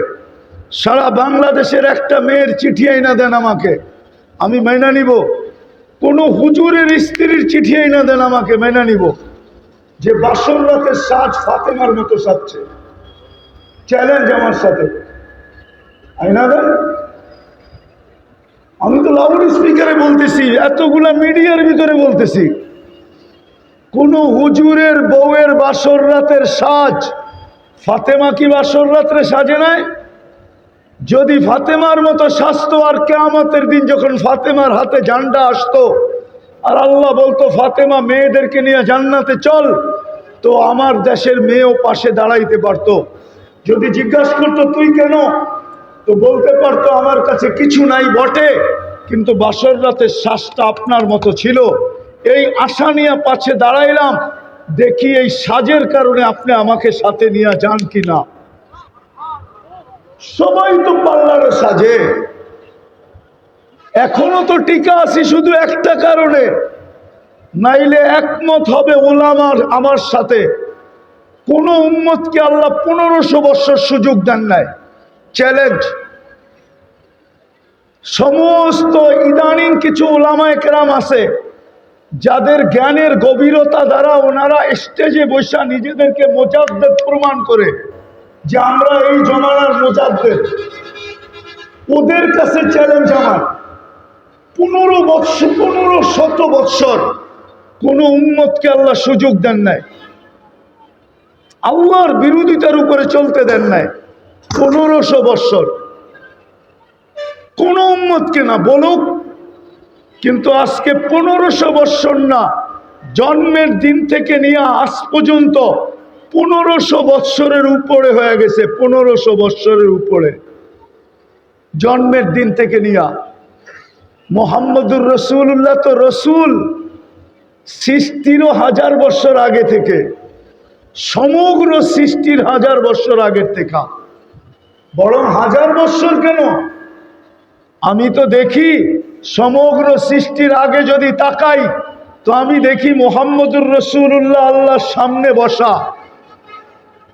সারা বাংলাদেশের একটা মেয়ের চিঠি আইনা দেন আমাকে, আমি মেনে নিব। কোন হুজুরের স্ত্রীর চিঠি আইনা দেন আমাকে, মেনে নিব। যে বাসর রাতের সাজ ফাতেমার মতো সাজছে, চ্যালেঞ্জ আমার সাথে, আইনা দেন। আমি তো লাউড স্পিকারে বলতেছি, এতগুলা মিডিয়ার ভিতরে বলতেছি, কোন হুজুরের বউয়ের বাসর রাতের সাজ ফাতেমা কি বাসর রাত্রে সাজে নাই? যদি ফাতেমার মতো সাজতো, আর কিয়ামতের দিন যখন ফাতেমার হাতে ঝান্ডা আসতো আর আল্লাহ বলতো ফাতেমা মেয়েদেরকে নিয়ে জান্নাতে চল, তো আমার দেশের মেয়েও পাশে দাঁড়াইতে পারতো। যদি জিজ্ঞাসা করতো তুই কেন, তো বলতে পারতো আমার কাছে কিছু নাই বটে, কিন্তু বাসর রাতের শ্বাসটা আপনার মতো ছিল, এই আশা নিয়ে পাশে দাঁড়াইলাম, দেখি এই সাজের কারণে আপনি আমাকে সাথে নিয়ে যান কিনা। সবাই তো পার্লারে সাজে, এখনো তো টিকা আছি শুধু একটা কারণে, নাইলে একমত হবে ওলামার আমার সাথে। কোন উম্মতকে আল্লাহ 1500 বছর সুযোগ দেন নাই। চ্যালেঞ্জ, সমস্ত ইদানিং কিছু উলামায়ে কেরাম আছে যাদের জ্ঞানের গভীরতা দ্বারা ওনারা স্টেজে বসে নিজেদেরকে মুজাদ্দিদ প্রমাণ করে যে আমরা এই জমানার মুজাদ্দিদ। ওদের কাছে চ্যালেঞ্জ আমার, 1500 বৎসর কোন উম্মতকে আল্লাহ সুযোগ দেন নাই, আল্লাহর বিরোধিতার উপরে চলতে দেন নাই। 1500 বৎসর কোন উম্মতকে না বলুক, কিন্তু আজকে 1500 বৎসর না, জন্মের দিন থেকে নিয়ে আজ পর্যন্ত 1500 বৎসরের উপরে হয়ে গেছে। 1500 বৎসরের উপরে জন্মের দিন থেকে নিয়ে। মুহাম্মদুর রাসূলুল্লাহ তো রসুল সৃষ্টিরও 1000 বৎসর আগে থেকে, সমগ্র সৃষ্টির 1000 বৎসর আগের থেকে। বরং 1000 বৎসর কেন, আমি তো দেখি সমগ্র সৃষ্টির আগে যদি তাকাই তো আমি দেখি মুহাম্মদুর রাসূলুল্লাহ আল্লাহর সামনে বসা,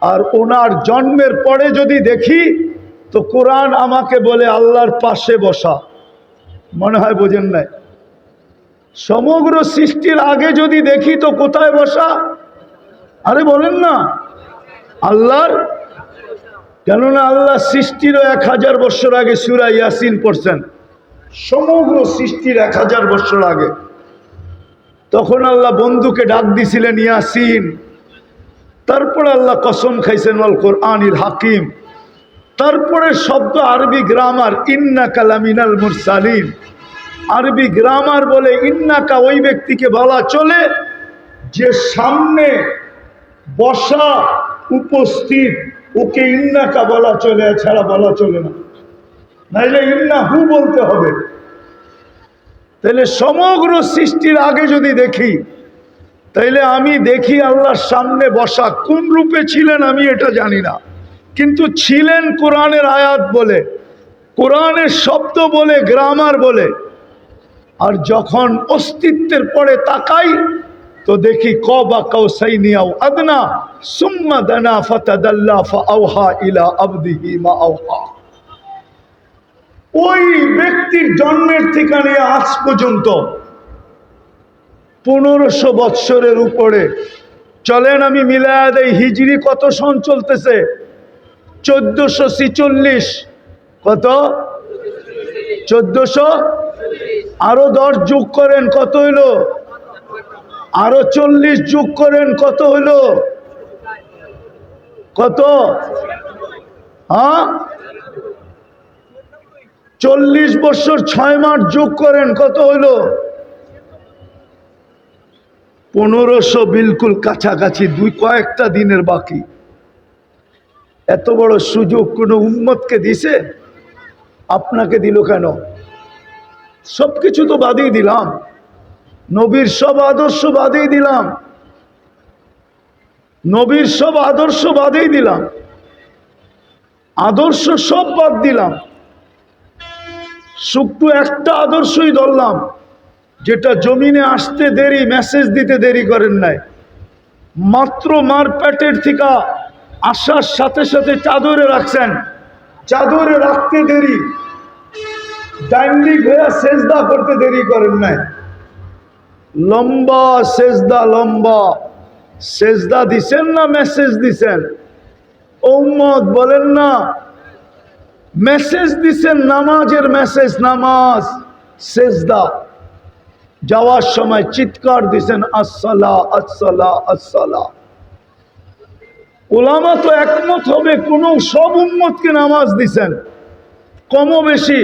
আর ওনার জন্মের পরে যদি দেখি তো কোরআন আমাকে বলে আল্লাহর পাশে বসা। মনে হয় বোঝেন নাই? সমগ্র সৃষ্টির আগে যদি দেখি তো কোথায় বসা? আরে বলেন না, আল্লাহর। কেননা আল্লাহ সৃষ্টিরও 1000 বৎসর আগে সূরা ইয়াসিন পড়ছেন, সমগ্র সৃষ্টির 1000 বৎসর আগে। তখন আল্লাহ বন্ধুকে ডাক দিছিলেন ইয়াসিন। তারপরে আল্লাহ কসম খাইছেন ওয়াল কোরআনিল হাকিম। তারপরে শব্দ আরবি গ্রামার, ইন্নাকা লামিনাল মুরসালিন। আরবি গ্রামার বলে ইন্নাকা ওই ব্যক্তিকে বলা চলে যে সামনে বসা উপস্থিত, ওকে ইন্নাকা বলা চলে, ছাড়া বলা চলে না, নাইলে ইন্নাহু বলতে হবে। তাহলে সমগ্র সৃষ্টির আগে যদি দেখি, তাইলে আমি দেখি আল্লাহর সামনে বসা। কোন রূপে ছিলেন আমি এটা জানি না, কিন্তু ছিলেন কোরআনের আয়াত বলে, কোরআনের শব্দ বলে, গ্রামার বলে। আর যখন অস্তিত্বের পরে তাকাই তো দেখি কবা কাউসাইনি আও আদনা সুম্মা দানা ফাতাদাল্লা ফাআওহা ইলা আবদিহি মা আওহা। ওই ব্যক্তির জন্মের থেকে নিয়ে আজ পর্যন্ত 1500 বৎসরের উপরে। চলেন আমি মিলায়া দেই, হিজরি কত সন চলতেছে? 1446। কত? 1400। আরো 10 যোগ করেন, কত হইল? আরো 40 যোগ করেন, কত হইল? কত? হ্যাঁ, 40 বছর 6 মাস যোগ করেন, কত হইল? 1500। বিলকুল কাছাকাছি, কয়েকটা দিনের বাকি। এত বড় সুযোগ কোনো উম্মতকে দিছে? আপনাকে দিল কেন? সবকিছু তো বাদই দিলাম, নবীর সব আদর্শ বাদই দিলাম, নবীর সব আদর্শ বাদই দিলাম, আদর্শ সব বাদ দিলাম, শুধু একটা আদর্শই ধরলাম, যেটা জমিনে আসতে দেরি, মেসেজ দিতে দেরি করেন নাই। মাত্র মার পেটের থেকে আসার সাথে সাথে চাদরে রাখছেন, চাদরে রাখতে দেরি, ডাইনিক হয়ে সেজদা করতে দেরি করেন নাই। লম্বা সেজদা, লম্বা সেজদা দিছেন না মেসেজ দিছেন? উম্মত বলেন না, মেসেজ দিছেন, নামাজের মেসেজ, নামাজ সেজদা। যাওয়ার সময় চিৎকার দিছেন আসসালা আসসালা আসসালা। উলামা তো একমত হবে, কোন সব উম্মতকে নামাজ দিছেন কম বেশি,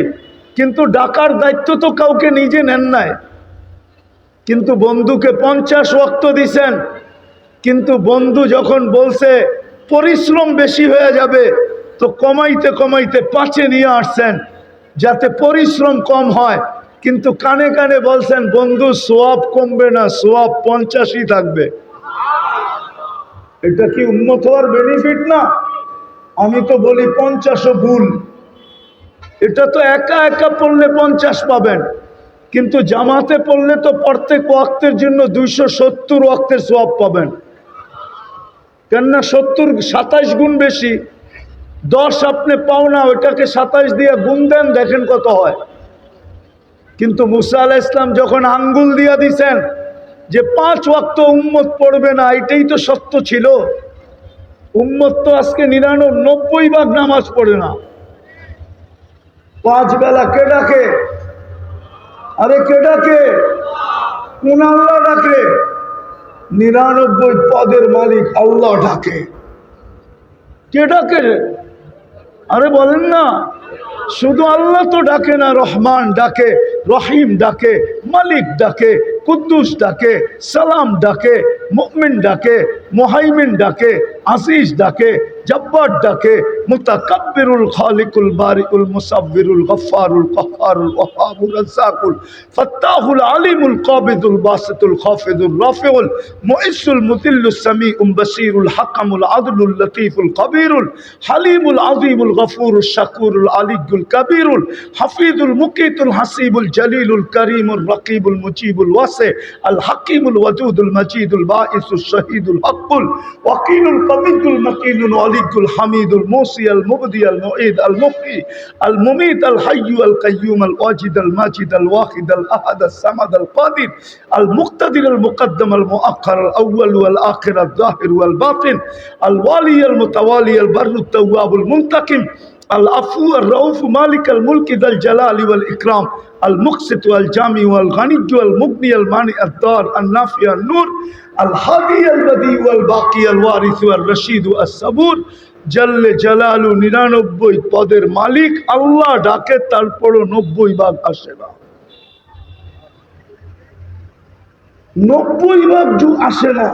কিন্তু ডাকার দায়িত্ব তো কাউকে নিজে নেন নাই। কিন্তু বন্ধুকে 50 ওয়াক্ত দিছেন, কিন্তু বন্ধু যখন বলছে পরিশ্রম বেশি হয়ে যাবে তো কমাইতে কমাইতে 5-এ নিয়ে আসছেন যাতে পরিশ্রম কম হয়, কিন্তু কানে কানে বলছেন বন্ধু সোয়াব কমবে না, সোয়াব 50ই থাকবে। এটা কি উম্মত হওয়ার বেনিফিট না? আমি তো বলি 50ও ভুল। এটা তো একা একা পড়লে 50 পাবেন, কিন্তু জামাতে পড়লে তো প্রত্যেক ওয়াক্তের জন্য 270 ওয়াক্তের সোয়াব পাবেন। কেননা 70 27 গুণ বেশি, 10 আপনি পাও না, ওইটাকে 27 দিয়ে গুণ দেন, দেখেন কত হয়। কিন্তু মুসা আলাইহিস সালাম যখন আঙ্গুল দিয়া দিছেন যে 5 ওয়াক্ত উম্মত পড়বে না, এটাই তো সত্য ছিল। উম্মত তো আজকে 99% নামাজ পড়ে না। 5 বেলা কে ডাকে? আরে কে ডাকে? কোন আল্লাহ ডাকে? 99 পদের মালিক আল্লাহ ডাকে। কে ডাকে? আরে বলেন না। শুধু আল্লাহ তো ডাকে না, রহমান ডাকে, রহিম ডাকে, মালিক ডাকে, কুদ্দুস ডাকে, সালাম ডাকে, মুমিন ডাকে, মুহাইমিন ডাকে, আজিজ ডাকে, জব্বার ডাকে, মুতাকাব্বিরুল খালিকুল বারিকুল মুসাব্বিরুল গফফারুল কাহ্হারুল ওয়াহাবুর রাজ্জাকুল ফাত্তাহুল আলিমুল কাবিদুল বাসিতুল খাফিদুর রাফিউল মুইসুল মুতিল্লুস সামিউল বাসিরুল হাকামুল আদলুল লতীফুল কবিরুল হালিমুল আযীমুল গফুরুশ শাকুরুল আলিয়ুল কবিরুল হাফিজুল মুকিতুল হাসিবুল জলিলুল করিমুল রকিবুল মুজিবুল ওয়াসি আল হাকিমুল ওয়াদুদুল মজিদুল বাঈসুশ শহীদুল হকুল ওয়াকিলুল কবিদুল মকিনুল আলিয়ুল হামিদুল মুসি আল মুবদি আল মুঈদ আল মুহয়ি আল মুমীত আল হাইয়্যু আল কাইয়্যুম আল ওয়াজিদ আল মাজিদ আল ওয়াহিদ আল আহাদ আল সামাদ আল কাদির আল মুক্তাদির আল মুকদ্দম আল মুআক্খার আল আউয়াল ওয়াল আখির আল যাহির ওয়াল বাতিন আল ওয়ালি আল মুতাওয়ালি আল বাররুত তাওয়াবুল মুনতাকিম العفو الرؤوف مالك الملك ذا الجلال والإكرام المقسط والجامع والغني والمغني المانع الضار النافع النور الهادي البديع والباقي الوارث والرشيد الصبور জল জালালু 99 পদের মালিক আল্লাহ ডাকে, তারপরও 90% আসে না। 90% আসে না।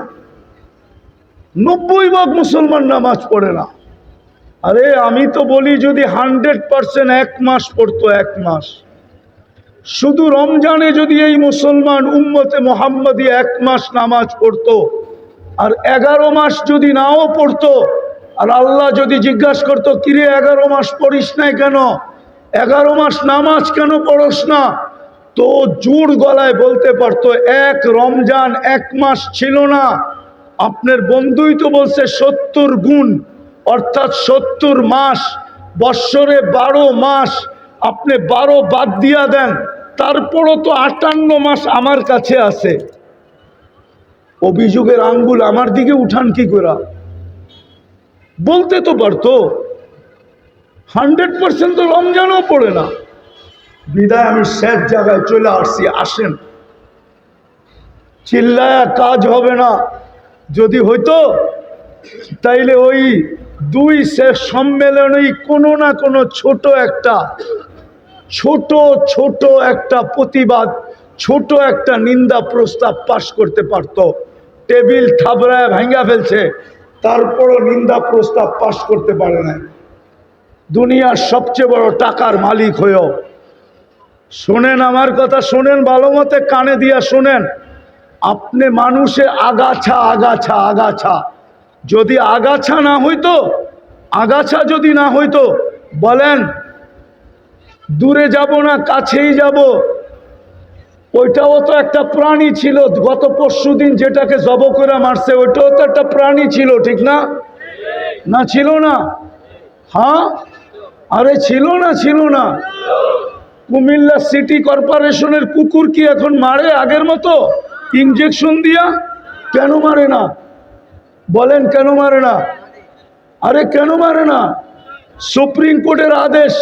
90% মুসলমান নামাজ পড়ে না। আরে আমি তো বলি যদি 100% 1 মাস পড়তো, 1 মাস, শুধু রমজানে যদি এই মুসলমান উম্মতে মুহাম্মাদি 1 মাস নামাজ পড়তো, আর 11 মাস যদি নাও পড়তো, আর আল্লাহ যদি জিজ্ঞাসা করতো কিরে 11 মাস পড়িস নাই কেন, 11 মাস নামাজ কেন পড়স না, তো জোর গলায় বলতে পারতো 1 রমজান 1 মাস ছিল না। আপনার বন্ধুই তো বলছে 70 গুণ, অর্থাৎ 70 মাস, বৎসরে 12 মাস, আপনি 12 বাদ দিয়া দেন, তারপরও তো 58 মাস আমার কাছে আছে। অভিযোগের আঙ্গুল আমার দিকে উঠান কি করে? বলতে তো পারতো 100% তো রমজানও পড়ে না। বিদায় আমি শেষ জায়গায় চলে আসছি। আসেন, চিল্লায়া কাজ হবে না। যদি হইতো তাইলে ওই 2 শেষ সম্মেলনেই কোনো না কোনো ছোট একটা প্রতিবাদ, ছোট একটা নিন্দা প্রস্তাব পাশ করতে পারত। টেবিল থাবড়ায় ভাঙ্গা ফেলছে, তারপরও নিন্দা প্রস্তাব পাশ করতে পারে না। দুনিয়ার সবচেয়ে বড় টাকার মালিক হয়েও। শোনেন আমার কথা, শোনেন ভালো মতে, কানে দিয়া শোনেন। আপনি মানুষে আগাছা, যদি আগাছা না হইতো, আগাছা যদি না হইতো, বলেন দূরে যাব না কাছেই যাব, ওইটাও তো একটা প্রাণী ছিল। গত পরশুদিন যেটাকে জব করে মারছে, ওইটাও তো একটা প্রাণী ছিল, ঠিক না? না ছিল না? হ্যাঁ, আরে ছিল না? কুমিল্লা সিটি কর্পোরেশনের কুকুর কি এখন মারে আগের মতো ইনজেকশন দিয়া? কেন মারে না? বলেন কেন মারে না? আরে কেন মারে না? সুপ্রিম কোর্টের আদেশ,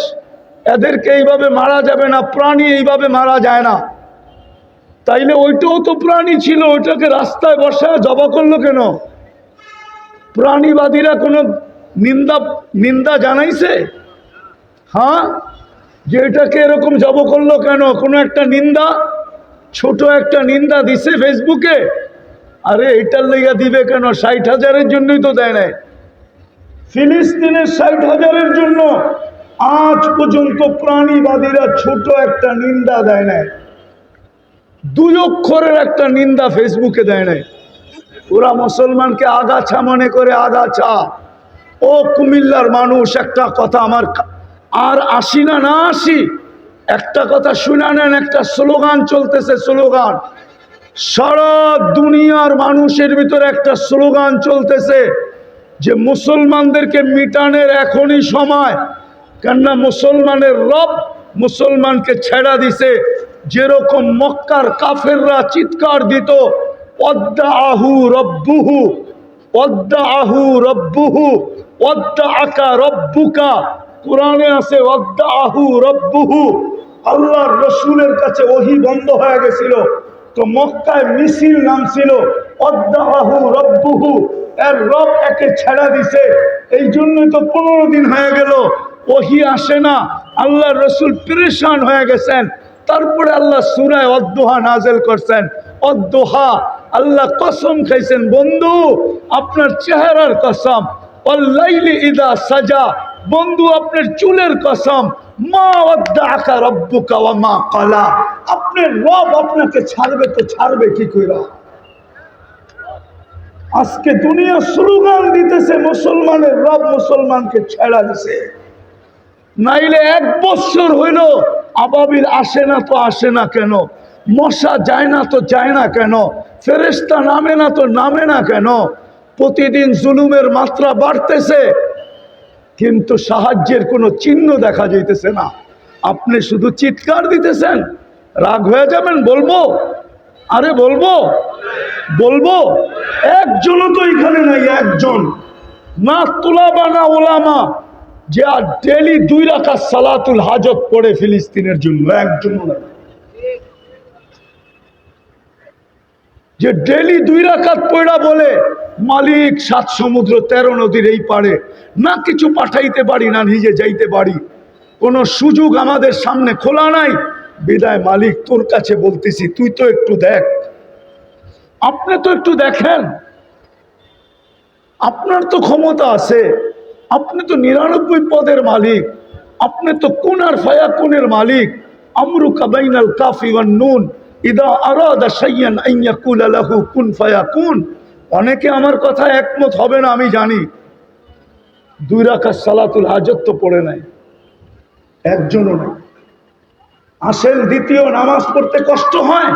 এদেরকে এইভাবে মারা যাবে না, প্রাণী এইভাবে মারা যায় না। তাইলে ওইটাও তো প্রাণী ছিল, ওইটাকে রাস্তায় বসায় জবা করলো কেন? প্রাণীবাদীরা কোনো নিন্দা জানাইছে? হ্যাঁ, যে এটাকে এরকম জব করলো কেন? কোনো একটা নিন্দা, ছোট একটা নিন্দা দিছে ফেসবুকে? আরে এটার লেগা দিবে কেন? 60,000-এর জন্যই তো দেয় নাই। ফিলিস্তিনের 60,000-এর জন্য আজ পর্যন্ত প্রাণীবাদীরা ছোট একটা নিন্দা দেয় নাই, 2 অক্ষরের একটা নিন্দা ফেসবুকে দেয় নাই। ওরা মুসলমানকে আগাছা মনে করে, আগাছা। ও কুমিল্লার মানুষ, একটা কথা আমার, আর আসি না আসি, একটা কথা শুনে নেন। একটা স্লোগান চলতেছে, স্লোগান সারা দুনিয়ার মানুষের ভিতরে একটা স্লোগান চলতেছে যে মুসলমানদেরকে মিটানের এখনই সময়। কেননা মুসলমানের রব মুসলমানকে ছেড়া দিছে, যেরকম মক্কার কাফেররা চিৎকার দিত ওয়াদ্দাআহু রব্বুহু ওয়াদ্দাআহু রব্বুহু ওয়াদ্দাআকা রব্বুকা, কোরআনে আছে ওয়াদ্দাআহু রব্বুহু, আল্লাহর রসুলের কাছে ওহী বন্ধ হয়ে গেছিল, তো মক্কায় মিছিল নামছিল ওয়াদ্দাআহু রব্বুহু, এর রব একে ছেড়া দিছে, এই জন্যই তো 15 দিন হয়ে গেল ওহী আসে না, আল্লাহর রসুল পেরেশান হয়ে গেছেন। তারপরে আল্লাহ সূরা ওয়াদ-দুহা নাযিল করছেন। ওয়াদ-দুহা, আল্লাহ কসম খাইছেন, বন্ধু আপনার চেহারার কসম, ওয়াল-লাইলি ইযা সাজা, বন্ধু আপনার চুলের কসম, মা ওয়াদ্দাআকা রব্বুকা ওয়া মা ক্বালা, আপনার রব আপনাকে ছাড়বে তো ছাড়বে কি কইরা? আজকে দুনিয়া স্লোগান দিতেছে মুসলমানের রব মুসলমানকে ছেড়া দিছে। নাইলে 1 বছর হইল আবাবিল আসে না তো আসে না কেন, মশা যায় না তো যায় না কেন, ফেরেশতা নামে না তো নামে না কেন? প্রতিদিন জুলুমের মাত্রা বাড়তেছে, কিন্তু সাহায্যের কোনো চিহ্ন দেখা যাইতেছে না। আপনি শুধু চিৎকার দিতেছেন, রাগ হয়ে যাবেন? বলবো, আরে বলবো বলবো, একজনও তো এখানে নাই, একজন না তুলাবা না ওলামা যে আর ডেলি 2 রাকাত সালাতুল হাজত পড়ে ফিলিস্তিনের জন্য, একজনও নাই। যে ডেলি 2 রাকাত পড়া বলে মালিক 7 সমুদ্র 13 নদীর এই পারে, না কিছু পাঠাইতে পারি না নিজে যাইতে পারি, কোনো সুযোগ আমাদের সামনে খোলা নাই, বিদায় মালিক তোর কাছে বলতেছি তুই তো একটু দেখ, আপনি তো একটু দেখেন, আপনার তো ক্ষমতা আছে, আপনি তো 99 পদের মালিক, আপনি তো কুন আর ফায়াকুনের মালিক। আমরুকা বাইনাল কাফি ওয়ান নুন ইদা আরাদা শাইয়ান আন ইয়াকুলা লাহু কুন ফায়াকুন। অনেকে আমার কথা একমত হবে না আমি জানি, 2 রাকাত সালাতুল হাজত তো পড়ে নাই, একজনও নাই। আসেন, দ্বিতীয় নামাজ পড়তে কষ্ট হয়,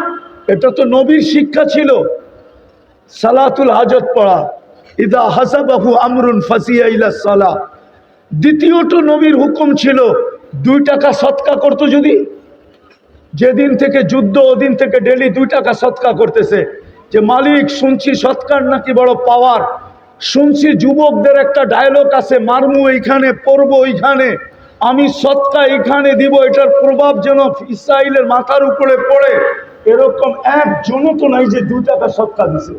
এটা তো নবীর শিক্ষা ছিল, সালাতুল হাজত পড়া, ইদা হাসাবাহু আমরুন ফাসিয়া ইলা সালাহ। দ্বিতীয়টো নবীর হুকুম ছিল 2 টাকা সদকা করতো, যদি যেদিন থেকে যুদ্ধ ওদিন থেকে ডেলি 2 টাকা সদকা করতেছে, যে মালিক শুনছি সদকার নাকি বড় পাওয়ার, শুনছি যুবকদের একটা ডায়লগ আছে, মারমু এইখানে পড়বো ওইখানে, আমি সদকা এখানে দিব, এটার প্রভাব যেন ইসরায়েলের মাথার উপরে পড়ে, এরকম একজনও তো নাই যে 2 টাকা সদকা দিছে।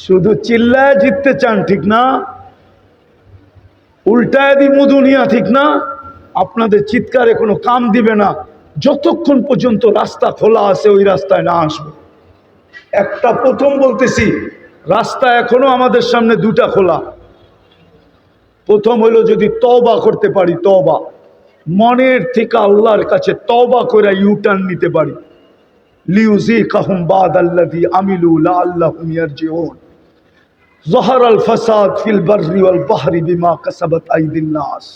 শুধু চিল্লায় জিততে চান, ঠিক না? উল্টায় দিব দুনিয়া, ঠিক না? আপনাদের চিৎকারে কোনো কাম দিবে না যতক্ষণ পর্যন্ত রাস্তা খোলা আছে ওই রাস্তায় না আসবে। একটা প্রথম বলতেছি, রাস্তা এখনো আমাদের সামনে 2টা খোলা। প্রথম হইল যদি তওবা করতে পারি, তওবা মনের থেকে আল্লাহর কাছে তওবা করে ইউটার্ন নিতে পারি, লিউযিকাহুম বাদাল্লাযী আমিলু লাআল্লাহুম ইয়ারজিউন। যাহারাল ফাসাদ ফিল বাররি ওয়াল বাহরি বিমা কাসাবাত আইদিন নাস।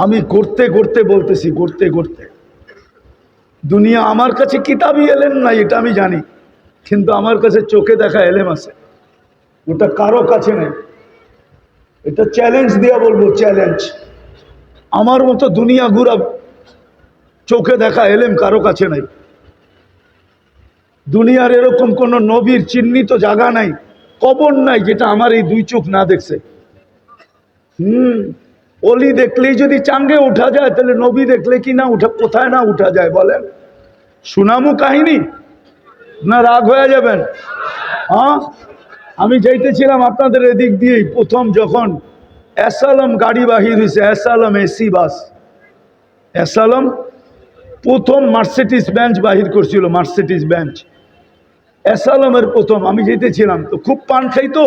আমি করতে করতে বলতেছি, করতে করতে দুনিয়া আমার কাছে কিতাবই এলেন না, এটা আমি জানি, কিন্তু আমার কাছে চোখে দেখা এলেম আছে, ওটা কারো কাছে নেই। এটা চ্যালেঞ্জ দিয়া বলবো, চ্যালেঞ্জ। আমার মতো দুনিয়া ঘুরা চোখে দেখা এলেম কারো কাছে নাই। দুনিয়ার এরকম কোন নবীর চিহ্নিত জায়গা নাই, কবর নাই, যেটা আমার এই 2 চোখ না দেখছে। অলি দেখলেই যদি চাঙ্গে উঠা যায়, তাহলে নবী দেখলে কি না উঠা, কোথায় না উঠা যায় বলেন? সুনামু কাহিনী না রাগ হয়ে যাবেন? হ্যাঁ, আমি যাইতেছিলাম আপনাদের এদিক দিয়েই, প্রথম যখন এসালাম গাড়ি বাহির হয়েছে, এসালাম এসি বাস, এসালাম প্রথম মার্সিডিজ বেঞ্চ বাহির করছিল, মার্সিডিজ বেঞ্চ এসালামের প্রথম। আমি যেতেছিলাম তো খুব পান খাইতো,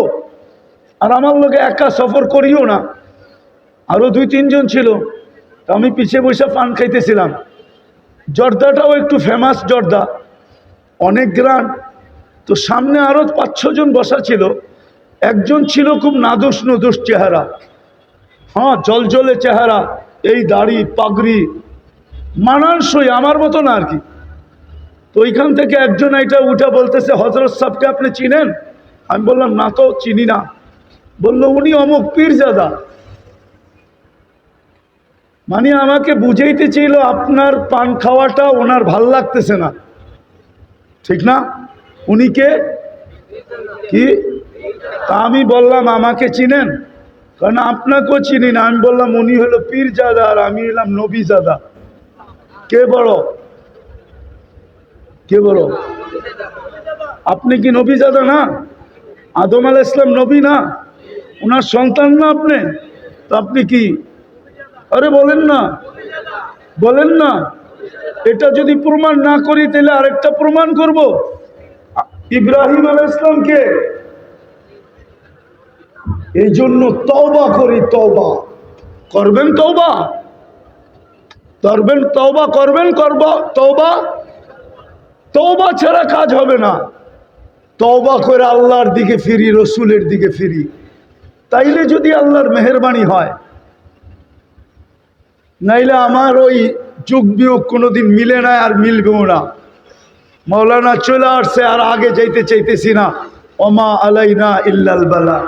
আর আমার লোকে একা সফর করিও না, আরও 2-3 জন ছিল, তো আমি পিছিয়ে বসে পান খাইতেছিলাম। জর্দাটাও একটু ফেমাস জর্দা, অনেক গ্রান, তো সামনে আরও 5-6 জন বসা ছিল। একজন ছিল খুব নাদোষ নদোষ চেহারা, হ্যাঁ জলজলে চেহারা, এই দাড়ি পাগড়ি, মানানসই আমার মতো না আর কি। তো ওইখান থেকে একজন এটা উঠে বলতেছে, হজরত সাহেবকে আপনি চিনেন? আমি বললাম না তো, চিনি না। বললো উনি অমুক পীরজাদা। মানে আমাকে বুঝাইতে চাইল আপনার পান খাওয়াটা ওনার ভাল লাগতেছে না, ঠিক না? উনি কে? কি? তা আমি বললাম আমাকে চিনেন? কারণ আপনাকেও চিনি না। আমি বললাম উনি হলো পীরজাদা আর আমি হলাম নবীজাদা। কে বড়? কে বড়? আপনি কি নবীজাদা না? আদম আলাইহিস সালাম নবী না? ওনার সন্তান না আপনি? তো আপনি কি? আরে বলেন না, বলেন না। এটা যদি প্রমাণ না করি তাহলে আরেকটা প্রমাণ করব। ইব্রাহিম আলাইহিস সালামকে এই জন্য তওবা করি। তওবা করবেন, তওবা করবেন, তওবা করবেন, করব তওবা। তওবা ছাড়া কাজ হবে না। তওবা করে আল্লাহর দিকে ফিরি, রসুলের দিকে ফিরি, তাইলে যদি আল্লাহর মেহেরবানি হয়। নাইলে আমার ওই যুগ বিয়োগ কোনোদিন মিলে না, আর মিলবেও না। মাওলানা চলে আসছে আর আগে যাইতে চাইতেছি না। ওমা আলাইনা ইল্লাল বালা।